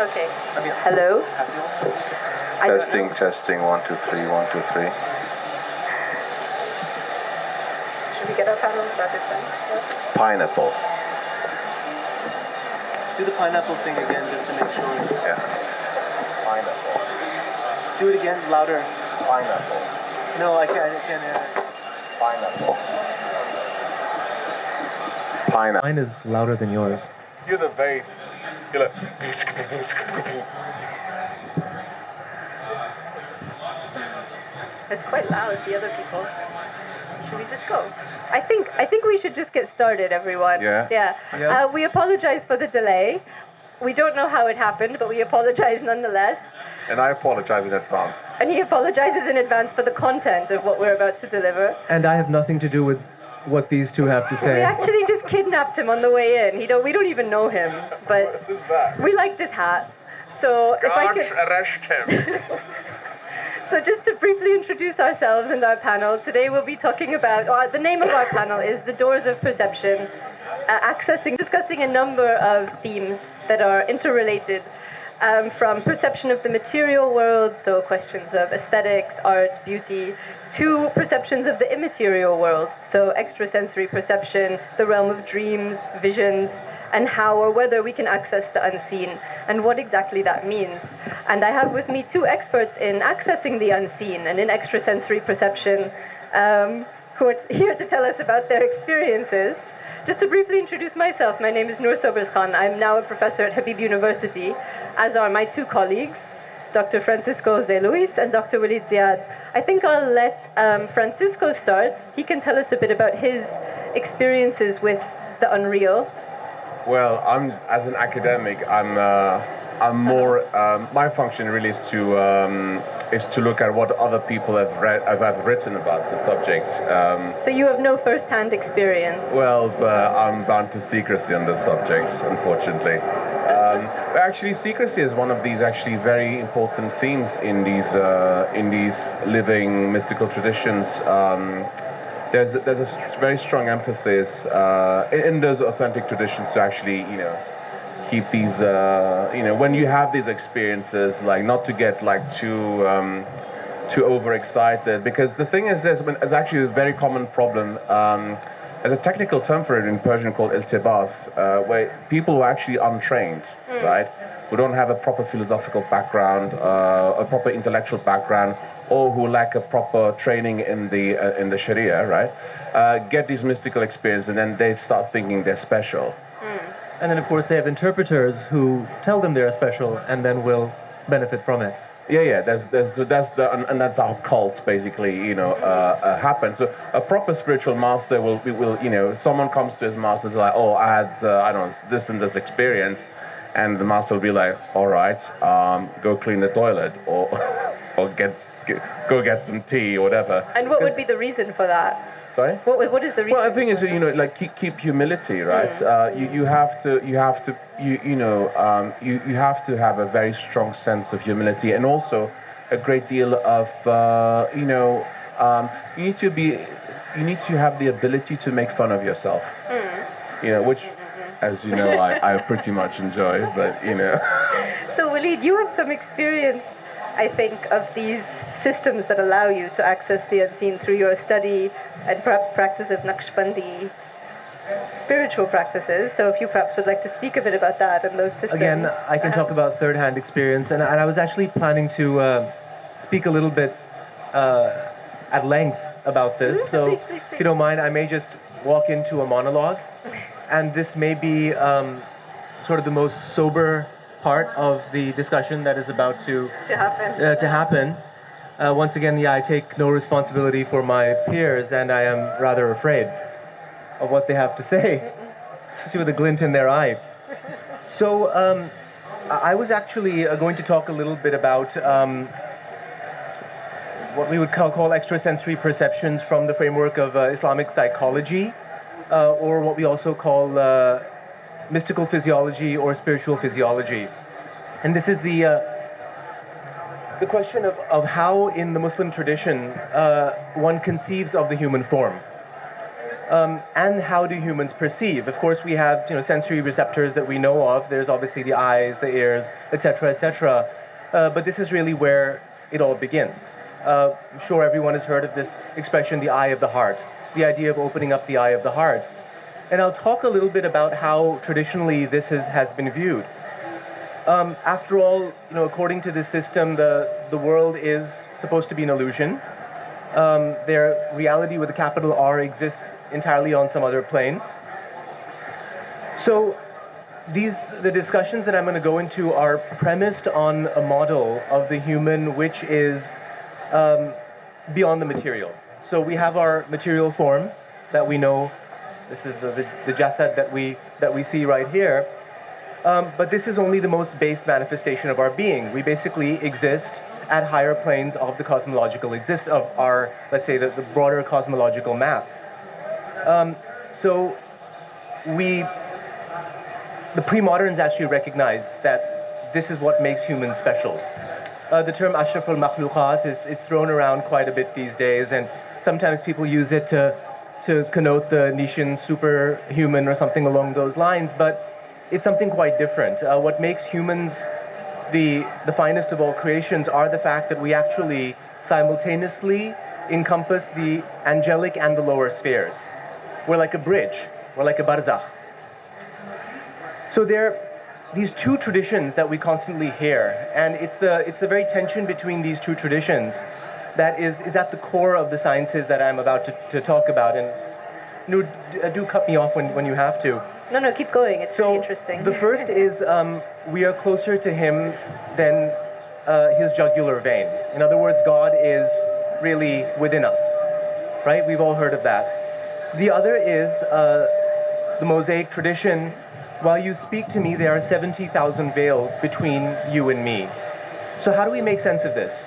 Okay. Hello? Testing, 1, 2, 3, 1, 2, 3. Should we get our panel started then? Yeah. Pineapple. Do the pineapple thing again just to make sure. Yeah. Pineapple. Do it again, louder. Pineapple. No, I can't hear it. Pineapple. Pineapple. Mine is louder than yours. You're the bass. You're like... It's quite loud, the other people. Should we just go? I think we should just get started, everyone. Yeah? Yeah. We apologize for the delay. We don't know how it happened, but we apologize nonetheless. And I apologize in advance. And he apologizes in advance for the content of what we're about to deliver. And I have nothing to do with what these two have to say. We actually just kidnapped him on the way in. We don't even know him, but we liked his hat. So if I could arrest him. So just to briefly introduce ourselves and our panel, today we'll be talking about, the name of our panel is The Doors of Perception, discussing a number of themes that are interrelated, from perception of the material world, so questions of aesthetics, art, beauty, to perceptions of the immaterial world, so extrasensory perception, the realm of dreams, visions, and how or whether we can access the unseen, and what exactly that means. And I have with me two experts in accessing the unseen and in extrasensory perception, who are here to tell us about their experiences. Just to briefly introduce myself, my name is Nur Sobers-Khan. I'm now a professor at Habib University, as are my two colleagues, Dr. Francisco Zé Luis and Dr. Waleed Ziad. I think I'll let Francisco start. He can tell us a bit about his experiences with the unreal. Well, as an academic, I'm more. My function really is to look at what other people have written about the subject. So you have no first-hand experience. Well, I'm bound to secrecy on the subject, unfortunately. But actually, secrecy is one of these actually very important themes in these living mystical traditions. There's a very strong emphasis in those authentic traditions to actually, keep these, when you have these experiences, like not to get like too overexcited, because the thing is this, it's actually a very common problem. There's a technical term for it in Persian called iltibas, where people who are actually untrained, right, who don't have a proper philosophical background, a proper intellectual background, or who lack a proper training in the Sharia, right, get these mystical experiences, and then they start thinking they're special. And then, of course, they have interpreters who tell them they're special, and then will benefit from it. Yeah. And that's how cults basically, happen. So a proper spiritual master will, someone comes to his master and is like, oh, I had, this and this experience, and the master will be like, all right, go clean the toilet, or go get some tea or whatever. And what would be the reason for that? Sorry? What is the reason? Well, the thing is, keep humility, right? You have to have a very strong sense of humility, and also a great deal of, you need to have the ability to make fun of yourself. Which, as you know, I pretty much enjoy, but So Waleed, you have some experience, I think, of these systems that allow you to access the unseen through your study and perhaps practice of Naqshbandi spiritual practices. So if you perhaps would like to speak a bit about that and those systems. Again, I can talk about third-hand experience, and I was actually planning to speak a little bit at length about this. So please. if you don't mind, I may just walk into a monologue, and this may be sort of the most sober part of the discussion that is about to happen. Once again, I take no responsibility for my peers, and I am rather afraid of what they have to say, especially with a glint in their eye. So I was actually going to talk a little bit about what we would call extrasensory perceptions from the framework of Islamic psychology, or what we also call mystical physiology or spiritual physiology. And this is the question of how in the Muslim tradition one conceives of the human form. And how do humans perceive? Of course, we have sensory receptors that we know of. There's obviously the eyes, the ears, etc., etc. But this is really where it all begins. I'm sure everyone has heard of this expression, the eye of the heart, the idea of opening up the eye of the heart. And I'll talk a little bit about how traditionally this has been viewed. After all, according to this system, the world is supposed to be an illusion. Their reality with a capital R exists entirely on some other plane. So the discussions that I'm going to go into are premised on a model of the human which is beyond the material. So we have our material form that we know. This is the jasad that we see right here. But this is only the most base manifestation of our being. We basically exist at higher planes of the cosmological of our, let's say, the broader cosmological map. So the pre-moderns actually recognize that this is what makes humans special. The term ashraf al-makhluqat is thrown around quite a bit these days, and sometimes people use it to connote the Nishan superhuman or something along those lines, but it's something quite different. What makes humans the finest of all creations are the fact that we actually simultaneously encompass the angelic and the lower spheres. We're like a bridge. We're like a barzakh. So there are these two traditions that we constantly hear, and it's the very tension between these two traditions that is at the core of the sciences that I'm about to talk about. And Nur, do cut me off when you have to. No, keep going. It's really interesting. The first is we are closer to him than his jugular vein. In other words, God is really within us, right? We've all heard of that. The other is the Mosaic tradition. While you speak to me, there are 70,000 veils between you and me. So how do we make sense of this?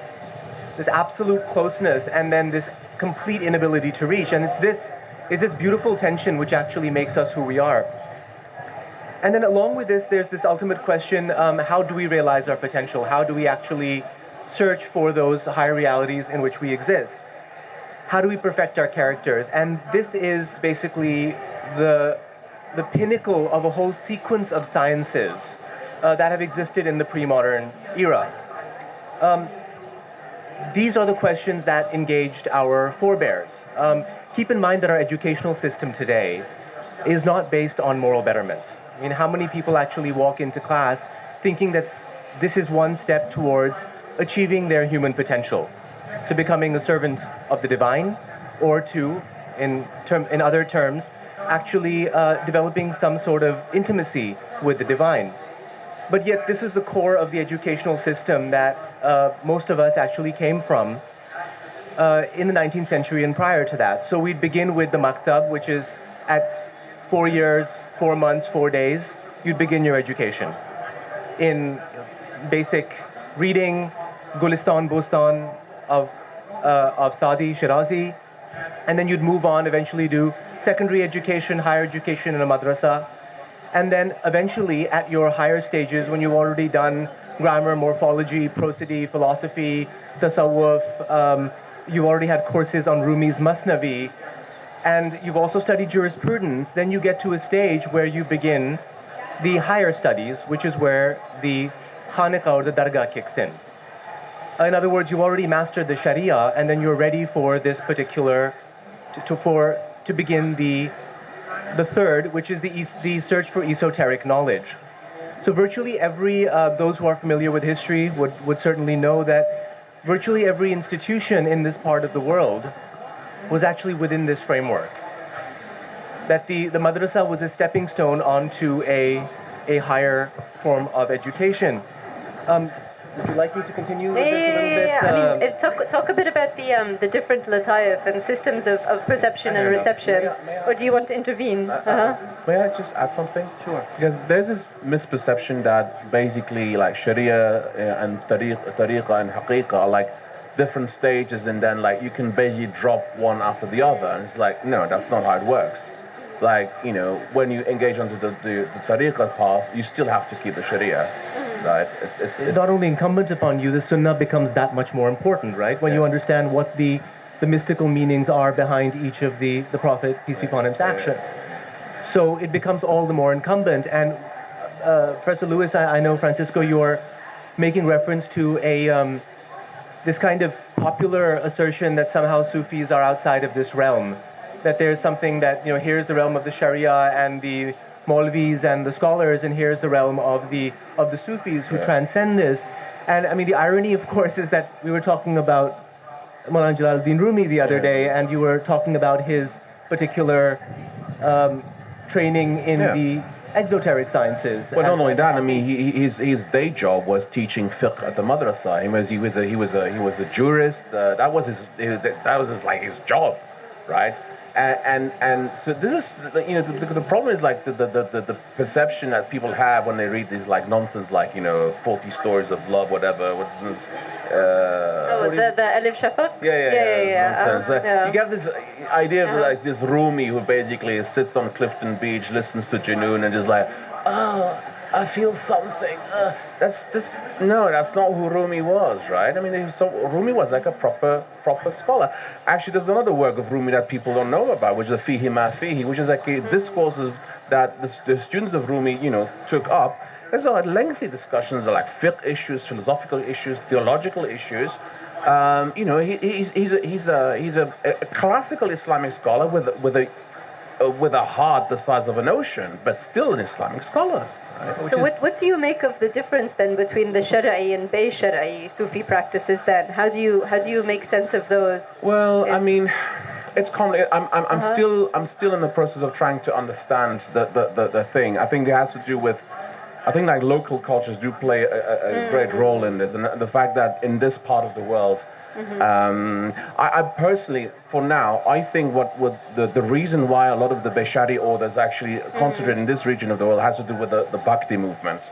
This absolute closeness and then this complete inability to reach. And it's this beautiful tension which actually makes us who we are. And then along with this, there's this ultimate question, how do we realize our potential? How do we actually search for those higher realities in which we exist? How do we perfect our characters? And this is basically the pinnacle of a whole sequence of sciences that have existed in the pre-modern era. These are the questions that engaged our forebears. Keep in mind that our educational system today is not based on moral betterment. I mean, how many people actually walk into class thinking that this is one step towards achieving their human potential, to becoming a servant of the divine, or to, in other terms, actually developing some sort of intimacy with the divine. But yet this is the core of the educational system that most of us actually came from in the 19th century and prior to that. So we'd begin with the maktab, which is at 4 years, 4 months, 4 days, you'd begin your education in basic reading, Gulistan, Bostan of Sadi, Shirazi, and then you'd move on, eventually do secondary education, higher education in a madrasa, and then eventually at your higher stages, when you've already done grammar, morphology, prosody, philosophy, tasawwuf, you've already had courses on Rumi's Masnavi, and you've also studied jurisprudence, then you get to a stage where you begin the higher studies, which is where the khaniqa or the dargah kicks in. In other words, you've already mastered the Sharia, and then you're ready for this particular, to begin the third, which is the search for esoteric knowledge. So virtually every, those who are familiar with history would certainly know that virtually every institution in this part of the world was actually within this framework. That the madrasa was a stepping stone onto a higher form of education. Would you like me to continue with this a little bit? I mean, talk a bit about the different latayif and systems of perception and reception, or do you want to intervene? May I just add something? Sure. Because there's this misperception that basically like Sharia and Tariqa and Haqiqa are like different stages, and then like you can basically drop one after the other, and it's like, no, that's not how it works. Like, when you engage onto the Tariqa path, you still have to keep the Sharia. Right? It's not only incumbent upon you, the Sunnah becomes that much more important, right? When you understand what the the mystical meanings are behind each of the Prophet, peace be upon him's actions. So it becomes all the more incumbent. And Professor Lewis, I know, Francisco, you're making reference to this kind of popular assertion that somehow Sufis are outside of this realm, that there's something that, here's the realm of the Sharia and the Maulvis and the scholars, and here's the realm of the Sufis who transcend this. And I mean, the irony, of course, is that we were talking about Maulana Jalaluddin Rumi the other day, and you were talking about his particular training in the exoteric sciences. Well, not only that, I mean, his day job was teaching fiqh at the madrasa. He was a jurist. That was his job, right? And so this is, the problem is like the perception that people have when they read these like nonsense, like 40 stories of love, whatever. The Alif Shafaq? Yeah. Nonsense. You get this idea of like this Rumi who basically sits on Clifton Beach, listens to Junoon, and just like, oh, I feel something. That's not who Rumi was, right? I mean, Rumi was like a proper scholar. Actually, there's another work of Rumi that people don't know about, which is the Fihi Ma Fihi, which is like discourses that the students of Rumi, took up. There's lengthy discussions of like fiqh issues, philosophical issues, theological issues. He's a classical Islamic scholar with a heart the size of an ocean, but still an Islamic scholar. Right? So what do you make of the difference then between the Shara'i and Bay Shara'i Sufi practices then? How do you make sense of those? Well, I mean, it's complicated. I'm still in the process of trying to understand the thing. I think it has to do with, I think like local cultures do play a great role in this, and the fact that in this part of the world, I personally, for now, I think the reason why a lot of the Beshari orders actually concentrate in this region of the world has to do with the Bhakti movement.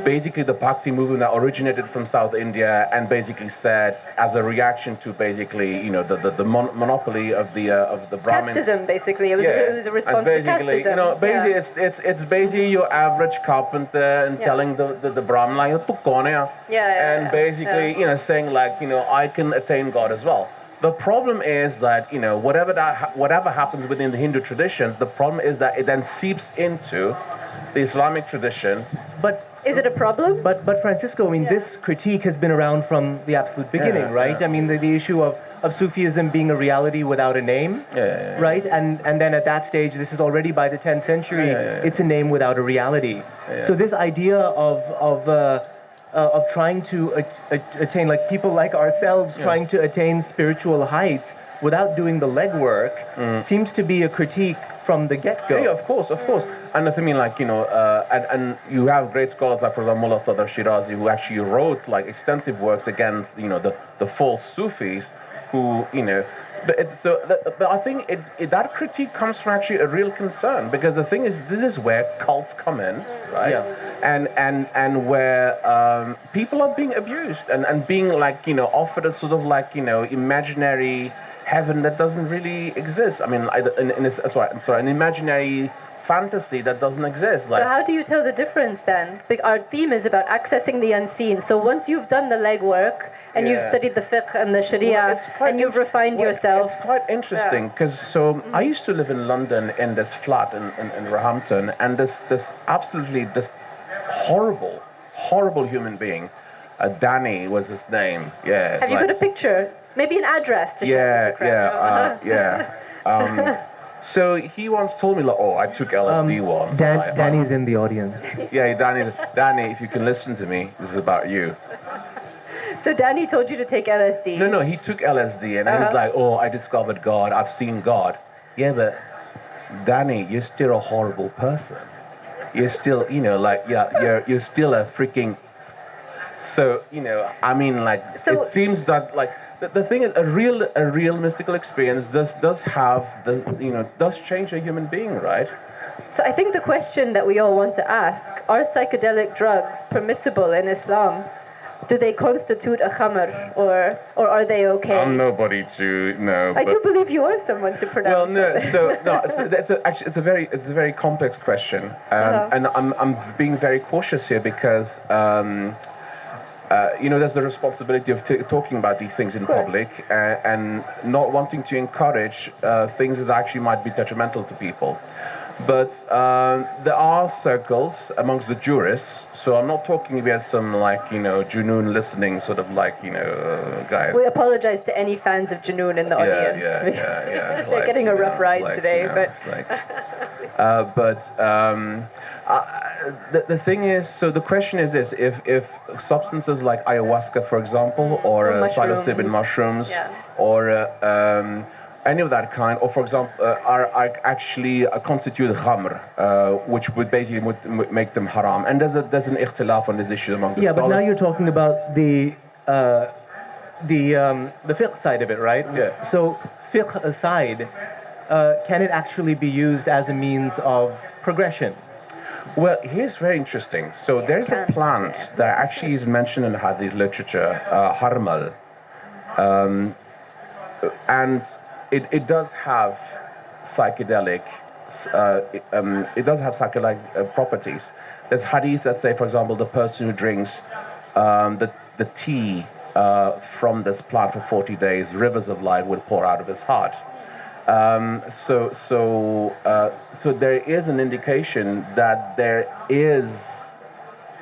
Basically, the Bhakti movement that originated from South India and basically said, as a reaction to basically, the monopoly of the Brahmin. Casteism, basically. It was a response to casteism. Basically, it's basically your average carpenter and telling the Brahmin like, and basically, saying like, I can attain God as well. The problem is that, whatever happens within the Hindu traditions, the problem is that it then seeps into the Islamic tradition. But is it a problem? But Francisco, I mean, this critique has been around from the absolute beginning, right? I mean, the issue of Sufism being a reality without a name, right? And then at that stage, this is already by the 10th century, it's a name without a reality. So this idea of trying to attain, like people like ourselves, trying to attain spiritual heights without doing the legwork, seems to be a critique from the get-go. Yeah, of course. And I mean, like, and you have great scholars like, for example, Mullah Sadr Shirazi, who actually wrote like extensive works against, the false Sufis, who, but I think that critique comes from actually a real concern, because the thing is, this is where cults come in, right? And where people are being abused and being like, offered a sort of like, imaginary heaven that doesn't really exist. I mean, an imaginary fantasy that doesn't exist. So how do you tell the difference then? Our theme is about accessing the unseen. So once you've done the legwork and you've studied the fiqh and the Sharia and you've refined yourself. It's quite interesting because I used to live in London in this flat in Roehampton, and this horrible human being, Danny was his name. Yeah. Have you got a picture? Maybe an address to show. So he once told me, like, I took LSD once. Danny's in the audience. Yeah, Danny, if you can listen to me, this is about you. So Danny told you to take LSD? No, he took LSD and he was like, I discovered God, I've seen God. Yeah, but Danny, you're still a horrible person. You're still, you're still a freaking... So, I mean, like, it seems that, like, the thing is, a real mystical experience does have does change a human being, right? So I think the question that we all want to ask: are psychedelic drugs permissible in Islam? Do they constitute a khamr, or are they okay? I'm nobody to know. I do believe you are someone to pronounce. Well, it's a very complex question, and I'm being very cautious here because. there's the responsibility of talking about these things in public and not wanting to encourage things that actually might be detrimental to people. But there are circles amongst the jurists, so I'm not talking about some Junoon listening sort of guys. We apologize to any fans of Junoon in the audience. Yeah. They're getting a rough ride today, the thing is, so the question is this: if substances like ayahuasca, for example, or psilocybin mushrooms, or any of that kind, or for example, are actually constitute khamr, which would basically make them haram. And there's an ikhtilaf on this issue among the scholars. But now you're talking about the fiqh side of it, right? Yeah. So fiqh aside, can it actually be used as a means of progression? Well, here's very interesting. So there's a plant that actually is mentioned in Hadith literature, Harmala, and it does have psychedelic. Properties. There's hadiths that say, for example, the person who drinks the tea from this plant for 40 days, rivers of light would pour out of his heart. So there is an indication that there is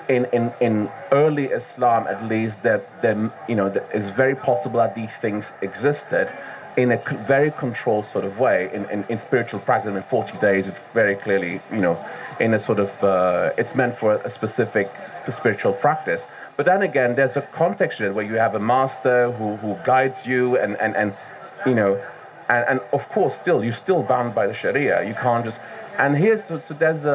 in early Islam, at least, that it's very possible that these things existed in a very controlled sort of way. In spiritual practice, in 40 days, it's very clearly, in a sort of, it's meant for a specific spiritual practice. But then again, there's a context to it where you have a master who guides you, and of course, you're still bound by the Sharia. You can't just. And there's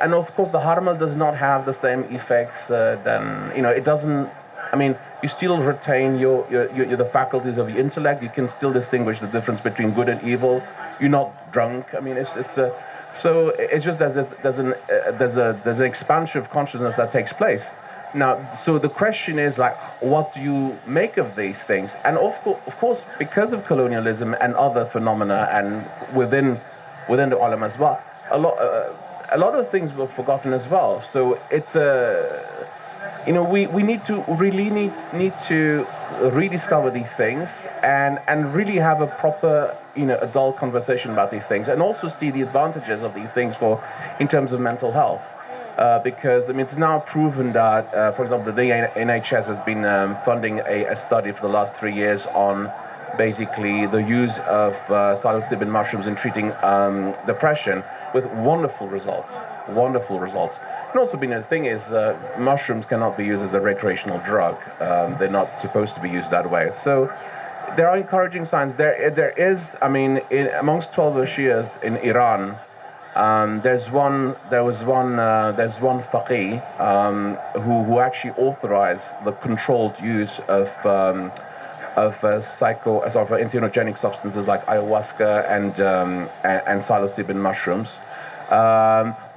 and of course the Harmala does not have the same effects than, it doesn't. I mean, you still retain the faculties of the intellect. You can still distinguish the difference between good and evil. You're not drunk. I mean, so it's just there's an expansion of consciousness that takes place. Now, so the question is what do you make of these things? And of course, because of colonialism and other phenomena, and within the ulama as well, a lot of things were forgotten as well. So it's we need to rediscover these things and really have a proper adult conversation about these things, and also see the advantages of these things in terms of mental health. Because it's now proven that, for example, the NHS has been funding a study for the last 3 years on basically the use of psilocybin mushrooms in treating depression, with wonderful results. And also, the thing is, mushrooms cannot be used as a recreational drug. They're not supposed to be used that way. So there are encouraging signs. There is, amongst 12 Shias in Iran, there's one faqih who actually authorized the controlled use of entheogenic substances like ayahuasca and psilocybin mushrooms.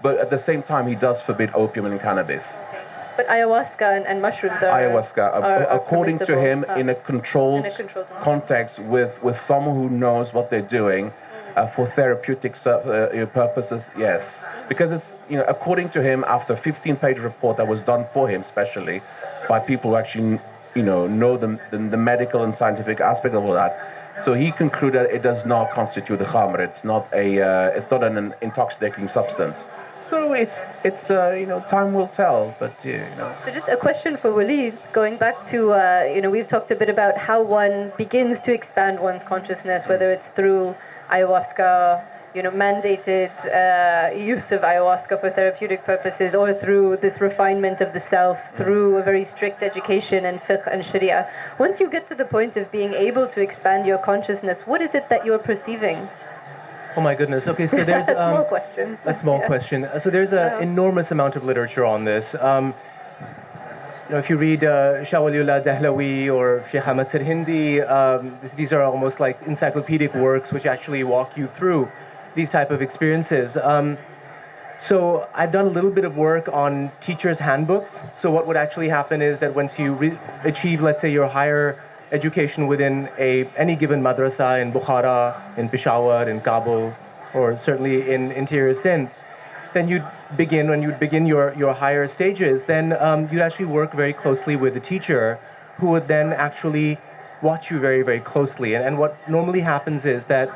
But at the same time, he does forbid opium and cannabis. But ayahuasca and mushrooms are according to him, in a controlled context with someone who knows what they're doing. For therapeutic purposes, yes. Because it's, according to him, after a 15-page report that was done for him, specially, by people who actually, know the medical and scientific aspect of all that. So he concluded it does not constitute a khamr. It's not an intoxicating substance. So it's time will tell, but So just a question for Waleed, going back to we've talked a bit about how one begins to expand one's consciousness, whether it's through ayahuasca, mandated use of ayahuasca for therapeutic purposes, or through this refinement of the self, through a very strict education in fiqh and sharia. Once you get to the point of being able to expand your consciousness, what is it that you're perceiving? Oh my goodness. Okay, so there's a small question. A small question. So there's an enormous amount of literature on this. If you read Shah Waliullah Dahlawi or Sheikh Ahmad Sirhindi, these are almost like encyclopedic works which actually walk you through these type of experiences. So I've done a little bit of work on teachers' handbooks. So what would actually happen is that once you achieve, let's say, your higher education within any given madrasa in Bukhara, in Peshawar, in Kabul, or certainly in interior Sindh, then you you'd begin your higher stages, then you'd actually work very closely with the teacher, who would then actually watch you very, very closely. And what normally happens is that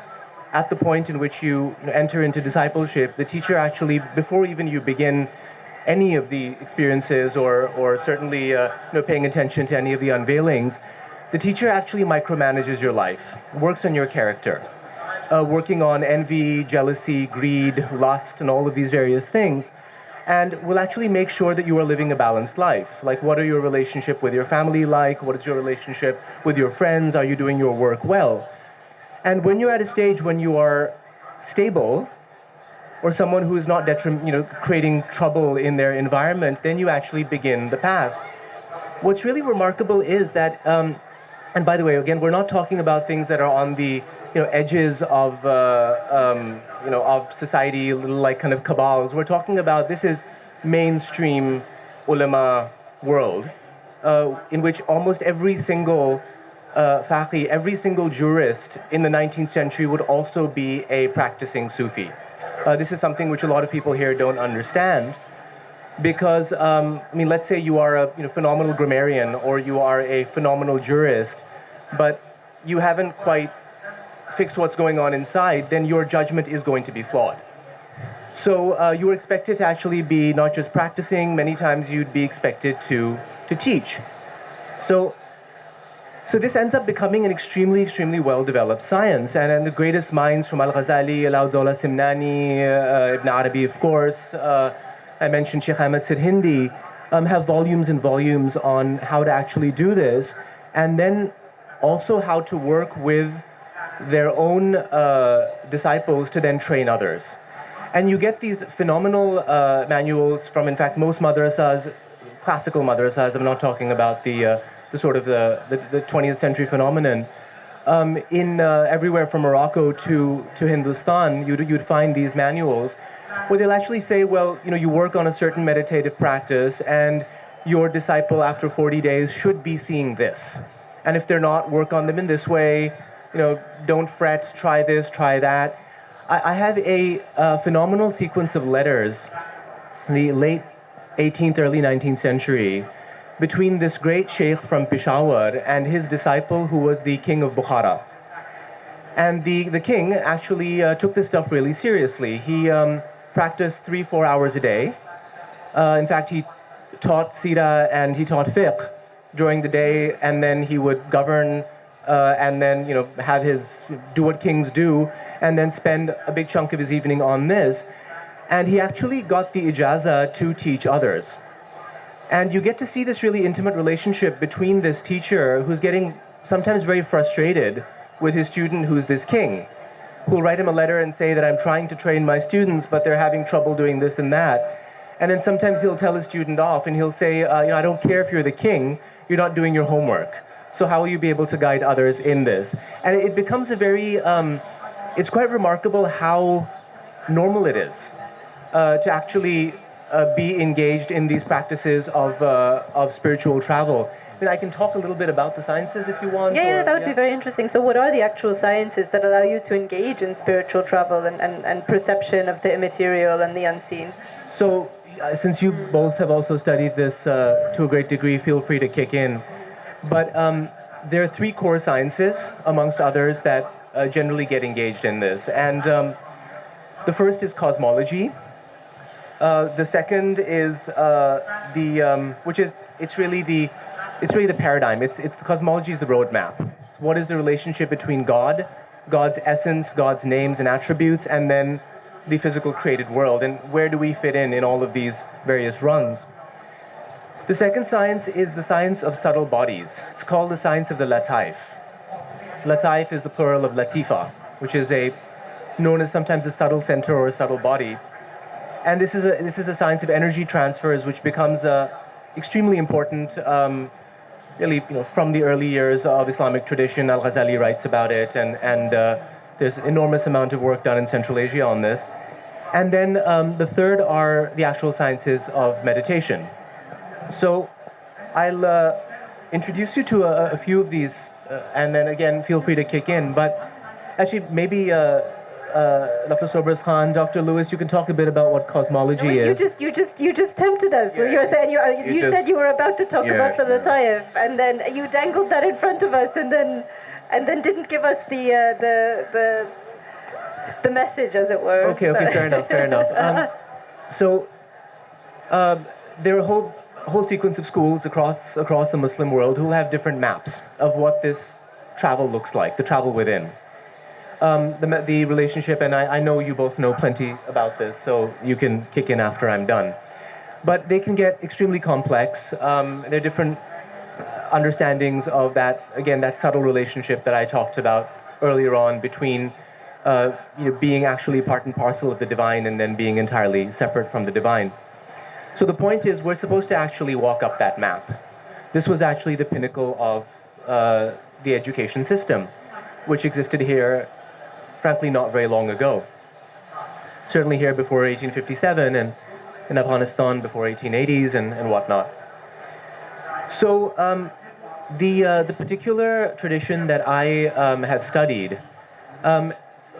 at the point in which you enter into discipleship, the teacher actually, before even you begin any of the experiences or certainly paying attention to any of the unveilings, the teacher actually micromanages your life, works on your character, working on envy, jealousy, greed, lust, and all of these various things, and will actually make sure that you are living a balanced life. Like, what are your relationship with your family like? What is your relationship with your friends? Are you doing your work well? And when you're at a stage when you are stable, or someone who is not creating trouble in their environment, then you actually begin the path. What's really remarkable is that, and by the way, again, we're not talking about things that are on the edges of of society, like kind of cabals. We're talking about, this is mainstream ulama world, in which almost every single faqih, every single jurist in the 19th century would also be a practicing Sufi. This is something which a lot of people here don't understand, because let's say you are a phenomenal grammarian, or you are a phenomenal jurist, but you haven't quite fixed what's going on inside, then your judgment is going to be flawed. So you are expected to actually be not just practicing, many times you'd be expected to teach. So this ends up becoming an extremely, extremely well-developed science, and the greatest minds from Al-Ghazali, Alauddin Simnani, Ibn Arabi, of course, I mentioned Sheikh Ahmed Sirhindi, have volumes and volumes on how to actually do this, and then also how to work with their own disciples to then train others. And you get these phenomenal manuals from, in fact, most madrasas, classical madrasas. I'm not talking about the sort of the 20th century phenomenon. In everywhere from Morocco to Hindustan, you'd find these manuals where they'll actually say, well, you work on a certain meditative practice, and your disciple after 40 days should be seeing this. And if they're not, work on them in this way. Don't fret, try this, try that. I have a phenomenal sequence of letters in the late 18th, early 19th century between this great sheikh from Peshawar and his disciple, who was the king of Bukhara. And the king actually took this stuff really seriously. He practiced 3-4 hours a day. In fact, he taught Sira and he taught fiqh during the day, and then he would govern and then have do what kings do, and then spend a big chunk of his evening on this. And he actually got the ijazah to teach others. And you get to see this really intimate relationship between this teacher, who's getting sometimes very frustrated with his student, who's this king, who'll write him a letter and say that I'm trying to train my students, but they're having trouble doing this and that. And then sometimes he'll tell his student off and he'll say, I don't care if you're the king, you're not doing your homework. So how will you be able to guide others in this? And it becomes a very, it's quite remarkable how normal it is to actually be engaged in these practices of spiritual travel. I can talk a little bit about the sciences if you want. Yeah, that would be very interesting. So what are the actual sciences that allow you to engage in spiritual travel and perception of the immaterial and the unseen? So since you both have also studied this to a great degree, feel free to kick in. But there are 3 core sciences, amongst others, that generally get engaged in this. And the first is cosmology. The second is it's really the paradigm. It's cosmology is the roadmap. It's what is the relationship between God, God's essence, God's names and attributes, and then the physical created world, and where do we fit in all of these various rungs. The second science is the science of subtle bodies. It's called the science of the lataif. Lataif is the plural of latifa, which is known as sometimes a subtle center or a subtle body. And this is a science of energy transfers, which becomes extremely important, really, from the early years of Islamic tradition. Al-Ghazali writes about it, and there's enormous amount of work done in Central Asia on this. And then the third are the actual sciences of meditation. So I'll introduce you to a few of these, and then again, feel free to kick in. But actually, maybe Dr. Sobers-Khan, Dr. Lewis, you can talk a bit about what cosmology is. You just tempted us. Yeah. You were saying you said you were about to talk about the Lataif, and then you dangled that in front of us, and then didn't give us the message, as it were. Okay, fair enough. There are a whole sequence of schools across the Muslim world who will have different maps of what this travel looks like, the travel within. The relationship, and I know you both know plenty about this, so you can kick in after I'm done. But they can get extremely complex. There are different understandings of that, again, that subtle relationship that I talked about earlier on between being actually part and parcel of the divine and then being entirely separate from the divine. So the point is, we're supposed to actually walk up that map. This was actually the pinnacle of the education system, which existed here, frankly, not very long ago. Certainly here before 1857, and in Afghanistan before 1880s and whatnot. So the particular tradition that I have studied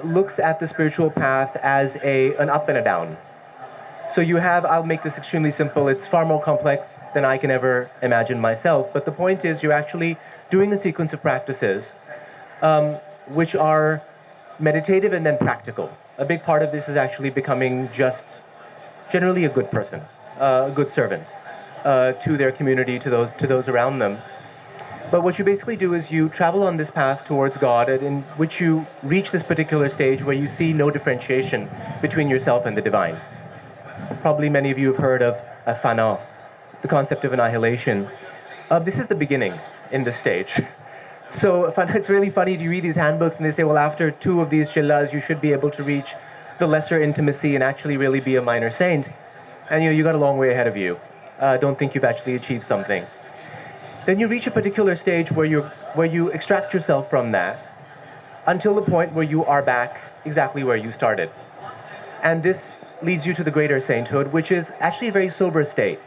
looks at the spiritual path as an up and a down. So you have, I'll make this extremely simple, it's far more complex than I can ever imagine myself, but the point is you're actually doing a sequence of practices which are meditative and then practical. A big part of this is actually becoming just generally a good person, a good servant to their community, to those around them. But what you basically do is you travel on this path towards God, in which you reach this particular stage where you see no differentiation between yourself and the divine. Probably many of you have heard of fana, the concept of annihilation. This is the beginning in this stage. So it's really funny to read these handbooks and they say, well, after 2 of these chillas, you should be able to reach the lesser intimacy and actually really be a minor saint. And you got a long way ahead of you. Don't think you've actually achieved something. Then you reach a particular stage where you extract yourself from that until the point where you are back exactly where you started. And this leads you to the greater sainthood, which is actually a very sober state,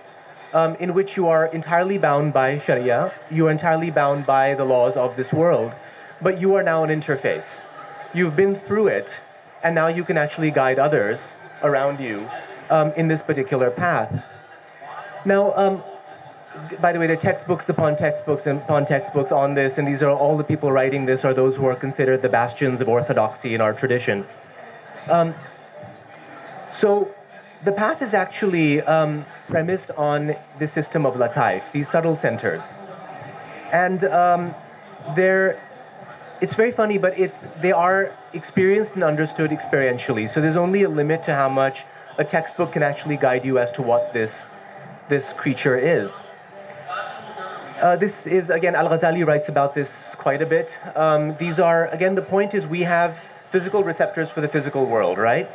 in which you are entirely bound by Sharia, you are entirely bound by the laws of this world, but you are now an interface. You've been through it, and now you can actually guide others around you in this particular path. Now, by the way, there are textbooks upon textbooks upon textbooks on this, and these are all the people writing this are those who are considered the bastions of orthodoxy in our tradition. So the path is actually premised on this system of lataif, these subtle centers. And it's very funny, but they are experienced and understood experientially. So there's only a limit to how much a textbook can actually guide you as to what this creature is. This is, again, Al-Ghazali writes about this quite a bit. These are, again, the point is we have physical receptors for the physical world, right?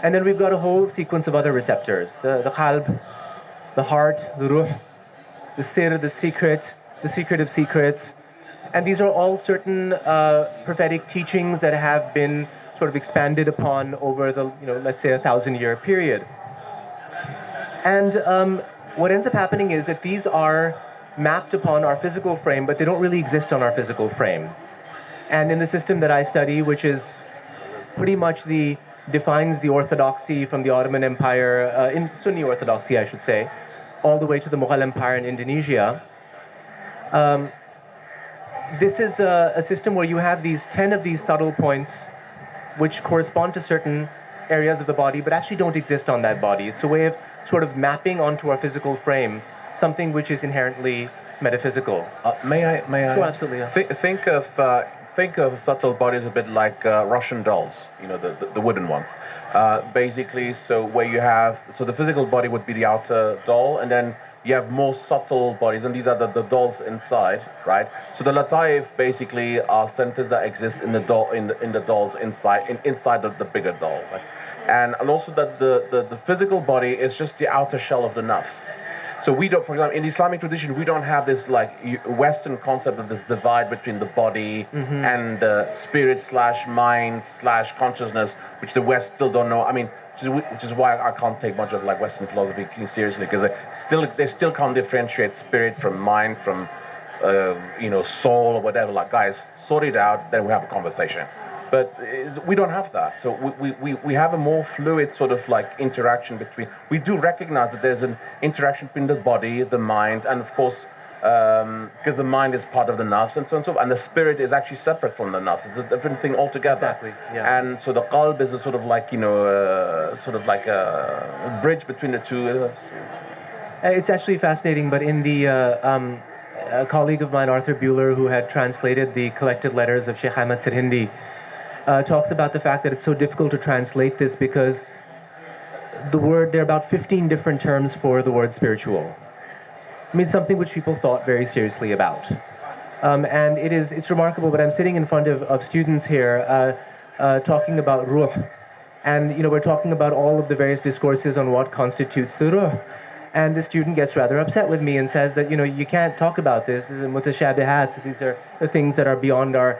And then we've got a whole sequence of other receptors, the qalb, the heart, the ruh, the sir, the secret of secrets. And these are all certain prophetic teachings that have been sort of expanded upon over the, let's say 1,000-year period. And what ends up happening is that these are mapped upon our physical frame, but they don't really exist on our physical frame. And in the system that I study, which is pretty much defines the orthodoxy from the Ottoman Empire, in Sunni orthodoxy, I should say, all the way to the Mughal Empire in Indonesia. This is a system where you have 10 of these subtle points which correspond to certain areas of the body, but actually don't exist on that body. It's a way of sort of mapping onto our physical frame something which is inherently metaphysical. May I? Sure, absolutely. Yeah. Think of subtle bodies a bit like Russian dolls, the wooden ones. Basically, so the physical body would be the outer doll, and then you have more subtle bodies, and these are the dolls inside, right? So the lataif basically are centers that exist in the doll, in the dolls inside the bigger doll, right? And also that the physical body is just the outer shell of the nafs. So we don't, for example, in the Islamic tradition, we don't have this Western concept of this divide between the body and the spirit / mind / consciousness, which the West still don't know. I mean, which is why I can't take much of Western philosophy seriously, because they still can't differentiate spirit from mind, from soul or whatever. Guys, sort it out, then we have a conversation. But we don't have that. So we have a more fluid sort of like interaction between. We do recognize that there's an interaction between the body, the mind, and of course, because the mind is part of the nafs and so on and so forth, and the spirit is actually separate from the nafs. It's a different thing altogether. Exactly. Yeah. And so the qalb is a sort of like, sort of like a bridge between the two. It's actually fascinating, but in the a colleague of mine, Arthur Buehler, who had translated the collected letters of Sheikh Ahmad Sirhindi, talks about the fact that it's so difficult to translate this because there are about 15 different terms for the word spiritual. I mean, something which people thought very seriously about. And it's remarkable, but I'm sitting in front of students here talking about ruh. And, we're talking about all of the various discourses on what constitutes the ruh. And the student gets rather upset with me and says that, you can't talk about this. Mutashabihat, these are the things that are beyond our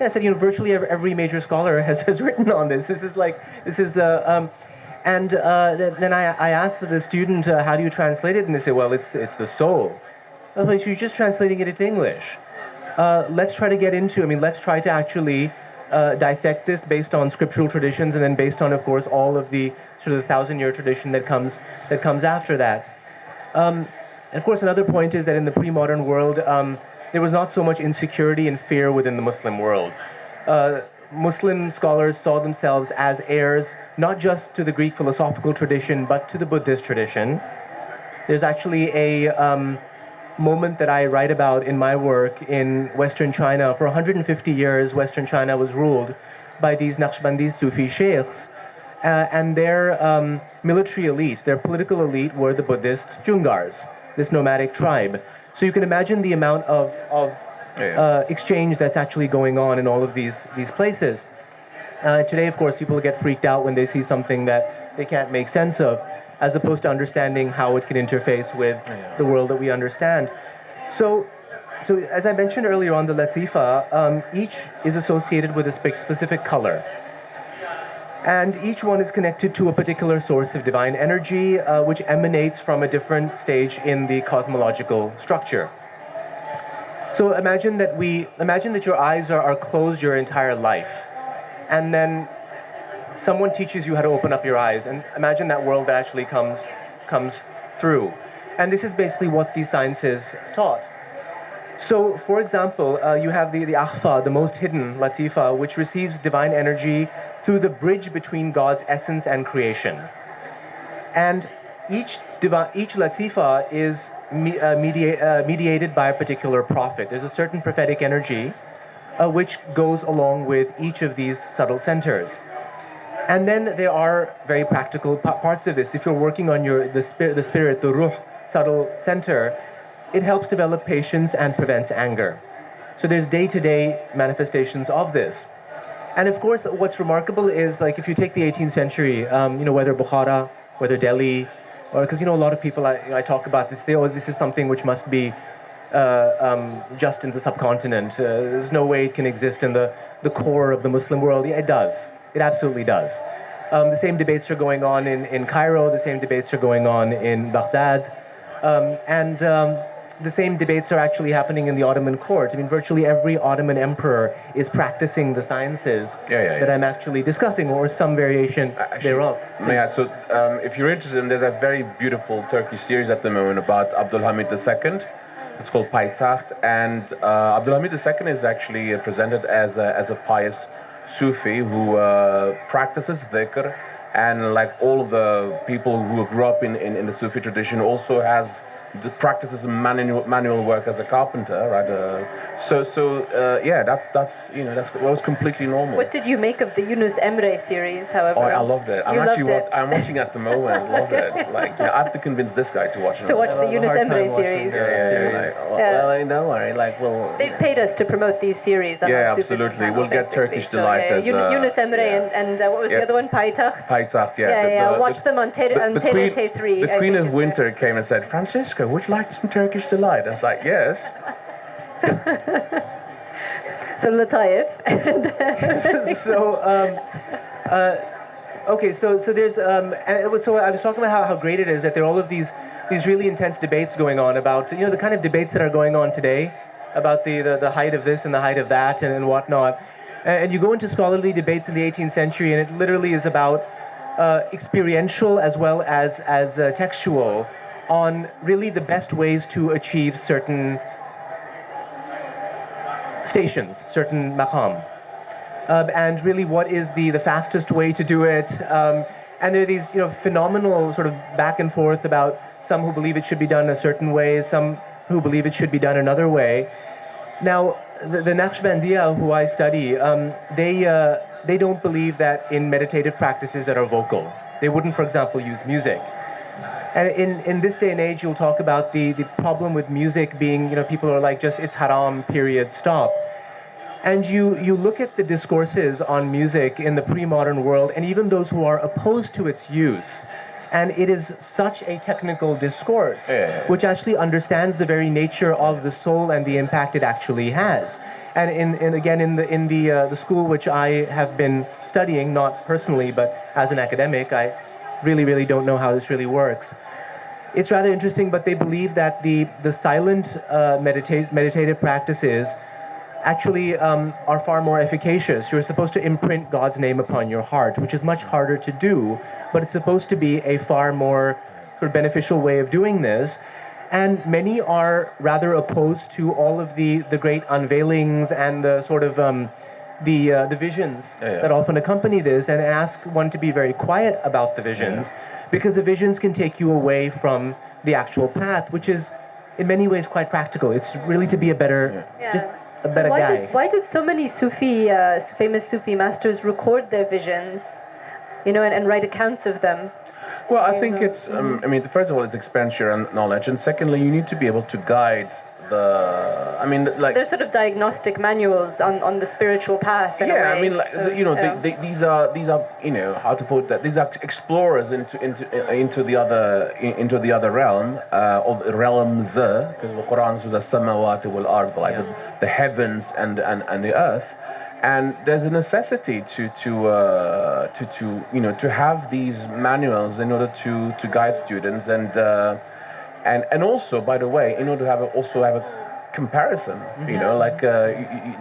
I said, virtually every major scholar has written on this. And then I asked the student, how do you translate it? And they say, well, it's the soul. I was like, you're just translating it into English. Let's try to get into, let's try to actually dissect this based on scriptural traditions and then based on, of course, all of the sort of the 1,000-year tradition that comes after that. And of course, another point is that in the pre-modern world, there was not so much insecurity and fear within the Muslim world. Muslim scholars saw themselves as heirs, not just to the Greek philosophical tradition, but to the Buddhist tradition. There's actually a moment that I write about in my work in Western China. For 150 years, Western China was ruled by these Naqshbandi Sufi sheikhs. And their military elite, their political elite, were the Buddhist Jungars, this nomadic tribe. So you can imagine the amount of exchange that's actually going on in all of these places. Today, of course, people get freaked out when they see something that they can't make sense of, as opposed to understanding how it can interface with the world that we understand. So as I mentioned earlier on, the Latifa, each is associated with a specific color. And each one is connected to a particular source of divine energy, which emanates from a different stage in the cosmological structure. So imagine that your eyes are closed your entire life, and then someone teaches you how to open up your eyes, and imagine that world that actually comes through. And this is basically what these sciences taught. So, for example, you have the akhfa, the most hidden latifa, which receives divine energy through the bridge between God's essence and creation. And each latifa is mediated by a particular prophet. There's a certain prophetic energy which goes along with each of these subtle centers. And then there are very practical parts of this. If you're working on the spirit, the ruh, subtle center, it helps develop patience and prevents anger. So there's day-to-day manifestations of this. And of course, what's remarkable is, like, if you take the 18th century, whether Bukhara, whether Delhi, or because, a lot of people I talk about this, say, oh, this is something which must be just in the subcontinent. There's no way it can exist in the core of the Muslim world. Yeah, it does. It absolutely does. The same debates are going on in Cairo. The same debates are going on in Baghdad. The same debates are actually happening in the Ottoman court. Virtually every Ottoman emperor is practicing the sciences that I'm actually discussing, or some variation thereof. Yeah, so if you're interested, there's a very beautiful Turkish series at the moment about Abdülhamid II. It's called Paytaht, and Abdülhamid II is actually presented as a pious Sufi who practices dhikr, and like all of the people who grew up in the Sufi tradition also practices manual work as a carpenter, right? That was completely normal. What did you make of the Yunus Emre series, however? Oh, I loved it. I'm watching at the moment. Love it. Like, I have to convince this guy to watch it. To watch the Yunus Emre series. Well, don't worry. They paid us to promote these series. Yeah, absolutely. We'll get Turkish Delight as Yunus Emre and what was the other one? Paytaht. Paytaht, yeah. Watch them on TRT 3. The Queen of Winter came and said, Francisco, would you like some Turkish Delight? I was like, yes. So Lataif. So there's so I was talking about how great it is that there are all of these really intense debates going on about the kind of debates that are going on today about the height of this and the height of that and whatnot. And you go into scholarly debates in the 18th century, and it literally is about experiential as well as textual on really the best ways to achieve certain stations, certain maqam. And really what is the fastest way to do it. And there are these phenomenal sort of back and forth about some who believe it should be done a certain way, some who believe it should be done another way. Now, the Naqshbandiya who I study, they don't believe that in meditative practices that are vocal. They wouldn't, for example, use music. And in this day and age, you'll talk about the problem with music being, people are like, just it's haram, period, stop. And you look at the discourses on music in the pre-modern world, and even those who are opposed to its use, and it is such a technical discourse, which actually understands the very nature of the soul and the impact it actually has. And again, in the school which I have been studying, not personally, but as an academic, I really don't know how this really works. It's rather interesting, but they believe that the silent meditative practices actually are far more efficacious. You're supposed to imprint God's name upon your heart, which is much harder to do, but it's supposed to be a far more sort of beneficial way of doing this. And many are rather opposed to all of the great unveilings and the sort of the visions that often accompany this, and ask one to be very quiet about the visions, because the visions can take you away from the actual path, which is in many ways quite practical. It's really to be a better, just a better guy. Why did so many Sufi, famous Sufi masters record their visions, and write accounts of them? Well, I think it's, first of all, it's expenditure and knowledge, and secondly, you need to be able to guide so there's sort of diagnostic manuals on the spiritual path. These are how to put that. These are explorers into the other realm of realms, because the Quran says samawati wal ard, like the heavens and the earth. And there's a necessity to have these manuals in order to guide students, and also, by the way, in order to have a comparison,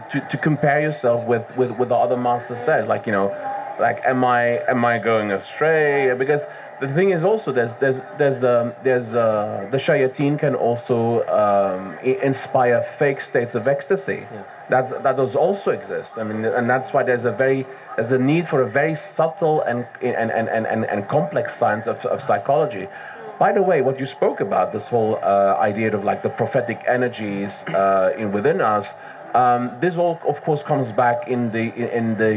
to compare yourself with the other master says, am I going astray? Because the thing is also the shayateen can also inspire fake states of ecstasy. That does also exist. And that's why there's a need for a very subtle and complex science of psychology. By the way, what you spoke about, this whole idea of the prophetic energies within us, this all, of course, comes back in the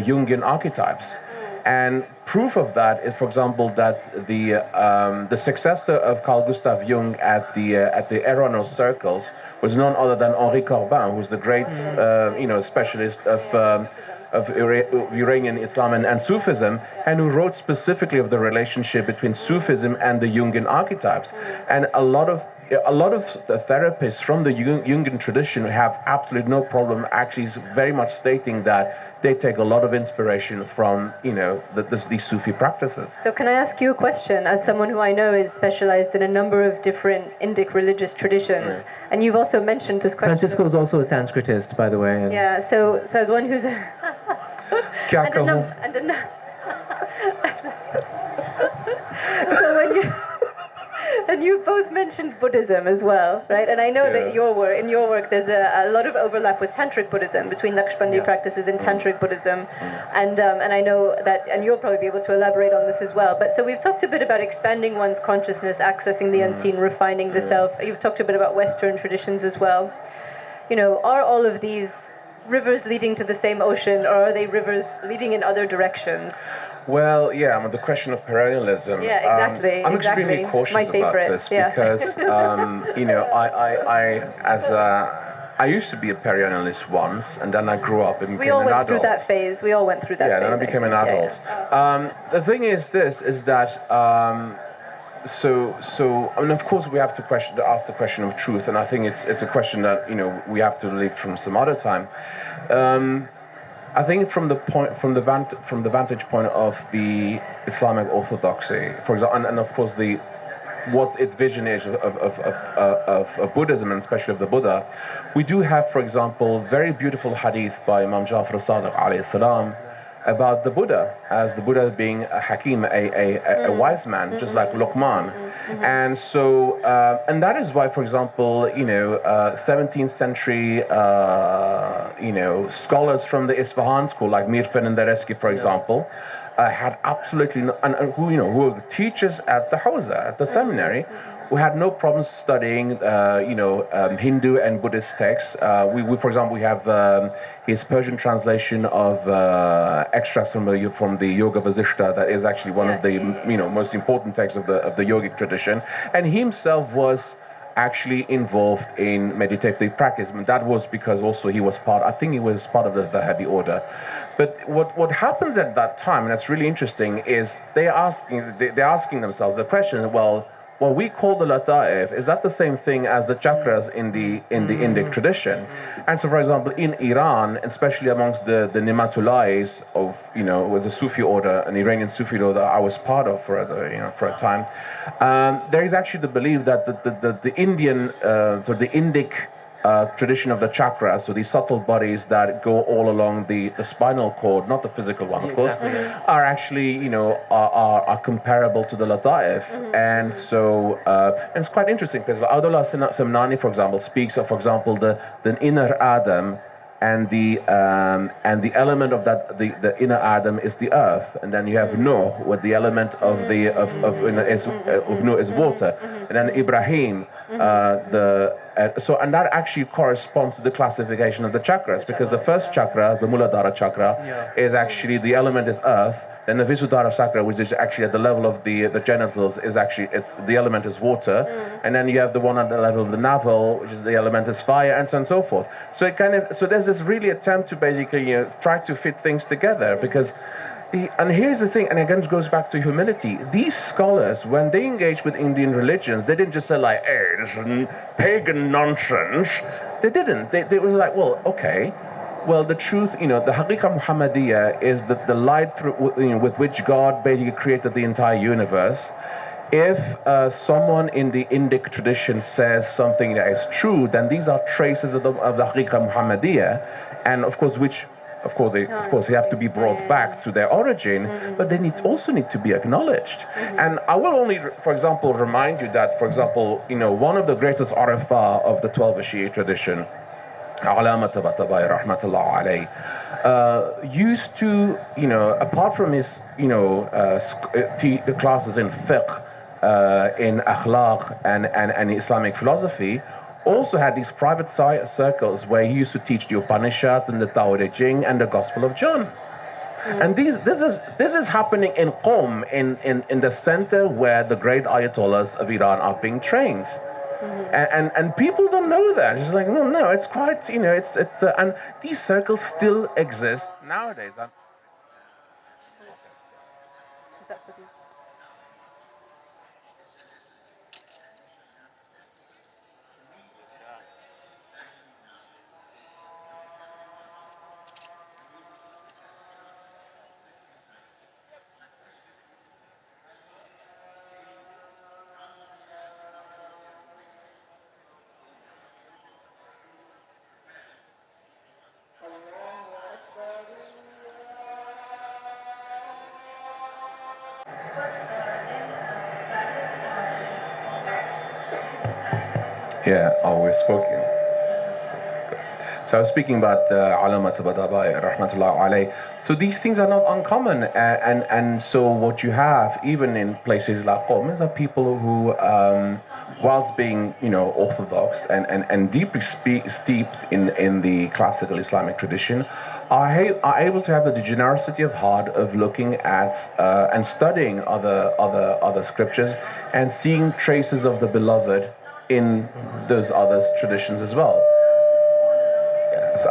Jungian archetypes. And proof of that is, for example, that the successor of Carl Gustav Jung at the Erronal circles was none other than Henri Corbin, who's the great specialist of Iranian Islam and Sufism, and who wrote specifically of the relationship between Sufism and the Jungian archetypes. And a lot of the therapists from the Jungian tradition have absolutely no problem actually very much stating that they take a lot of inspiration from these Sufi practices. So can I ask you a question, as someone who I know is specialized in a number of different Indic religious traditions, and you've also mentioned this question. Francisco is also a Sanskritist, by the way. Yeah, so as one who's so and you both mentioned Buddhism as well, right? And I know that in your work there's a lot of overlap with Tantric Buddhism, between Naqshbandi practices and Tantric Buddhism, and I know that, and you'll probably be able to elaborate on this as well. But so we've talked a bit about expanding one's consciousness, accessing the unseen, refining the self. You've talked a bit about Western traditions as well. Are all of these rivers leading to the same ocean, or are they rivers leading in other directions? Well, the question of parallelism. Yeah, exactly. I'm extremely cautious about this because, I used to be a perennialist once, and then I grew up and became an adult. We all went through that phase. Yeah, then I became an adult. The thing is that. Of course, we have to ask the question of truth, and I think it's a question that we have to leave from some other time. I think from the vantage point of the Islamic orthodoxy, for example, and of course the what its vision is of Buddhism, and especially of the Buddha, we do have, for example, very beautiful hadith by Imam Jafar al-Sadiq alayhi salam about the Buddha, as the Buddha being a hakim, a wise man, just like Luqman. And so, and that is why, for example, 17th century, scholars from the Isfahan school, like Mir Fernandereski, for example, had absolutely who were teachers at the Hawza, at the seminary, who had no problems studying Hindu and Buddhist texts. We for example, we have his Persian translation of extracts from the Yoga Vasishta, that is actually one of the most important texts of the yogic tradition, and he himself was actually involved in meditative practice. And that was because also he was part of the Wahhabi order. But what happens at that time, and that's really interesting, is they're asking themselves the question, well, what we call the lata'if, is that the same thing as the chakras in the Indic tradition? And so, for example, in Iran, especially amongst the Nimatulais of, it was a Sufi order, an Iranian Sufi order that I was part of for a time. There is actually the belief that the Indian, the Indic tradition of the chakras, so these subtle bodies that go all along the spinal cord, not the physical one, of course, are actually, are comparable to the lata'if. And so, and it's quite interesting because Abdullah Samnani, for example, speaks of, for example, the inner Adam, and the element of that, the inner Adam is the earth, and then you have Nuh, where the element of Nuh is water, and then Ibrahim, and that actually corresponds to the classification of the chakras, because the first chakra, the Muladhara chakra, is actually the element is earth. Then the Visuddhara chakra, which is actually at the level of the genitals, is actually the element is water, and then you have the one at the level of the navel, which is the element is fire, and so on and so forth. So it so there's this really attempt to basically try to fit things together, because. And here's the thing, and again it goes back to humility. These scholars, when they engaged with Indian religions, they didn't just say like, hey, this is pagan nonsense. They didn't. They was like, well, okay. Well, the truth, the Haqiqa Muhammadiyya is the light through, with which God basically created the entire universe. If someone in the Indic tradition says something that is true, then these are traces of the Haqiqa Muhammadiyya, and of course, they have to be brought back to their origin, but they also need to be acknowledged. And I will only, for example, remind you that, for example, one of the greatest arifa of the 12 Shi'i tradition, Allama Tabatabai rahmatullah alayh, used to, apart from his, classes in fiqh, in akhlaq and Islamic philosophy, also had these private circles where he used to teach the Upanishad and the Tao Te Ching and the Gospel of John. And this is happening in Qom, in the center where the great Ayatollahs of Iran are being trained. And people don't know that. It's like, no, it's quite, and these circles still exist nowadays. Yeah, we're speaking. So I was speaking about Allama Tabatabai rahmatullah alayh. So these things are not uncommon, and so what you have, even in places like Qom, is that people who, whilst being orthodox and deeply steeped in the classical Islamic tradition, are able to have the generosity of heart of looking at and studying other scriptures and seeing traces of the beloved in those other traditions as well. Yes,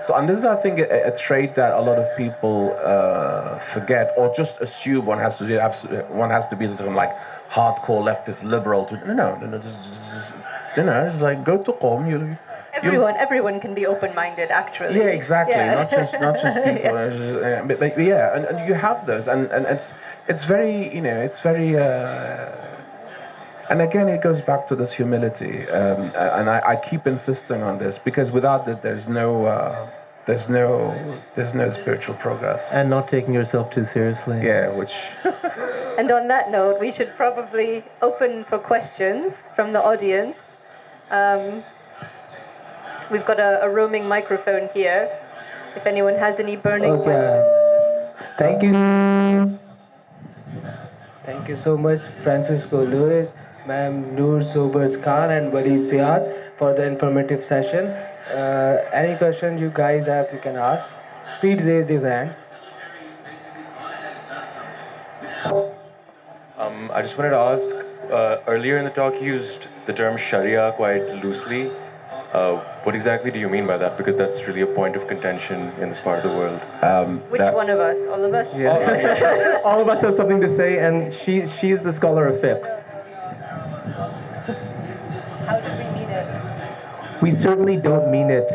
and this is, I think, a trait that a lot of people forget, or just assume one has to be sort of like hardcore leftist liberal. No, it's like go to Qom. Everyone can be open-minded, actually. Yeah, exactly. Yeah. Not just people. But yeah, and you have those, and it's very And again, it goes back to this humility, and I keep insisting on this, because without it, there's no spiritual progress. And not taking yourself too seriously. Yeah, which. And on that note, we should probably open for questions from the audience. We've got a roaming microphone here. If anyone has any burning questions. Thank you. Thank you so much, Francisco Lewis, ma'am Nur Sobers-Khan, and Waleed Ziad for the informative session. Any questions you guys have, you can ask. Please raise your hand. I just wanted to ask, earlier in the talk you used the term Sharia quite loosely. What exactly do you mean by that? Because that's really a point of contention in this part of the world. Which one of us? All of us? Yeah. All of us have something to say, and she's the scholar of fiqh. How do we mean it? We certainly don't mean it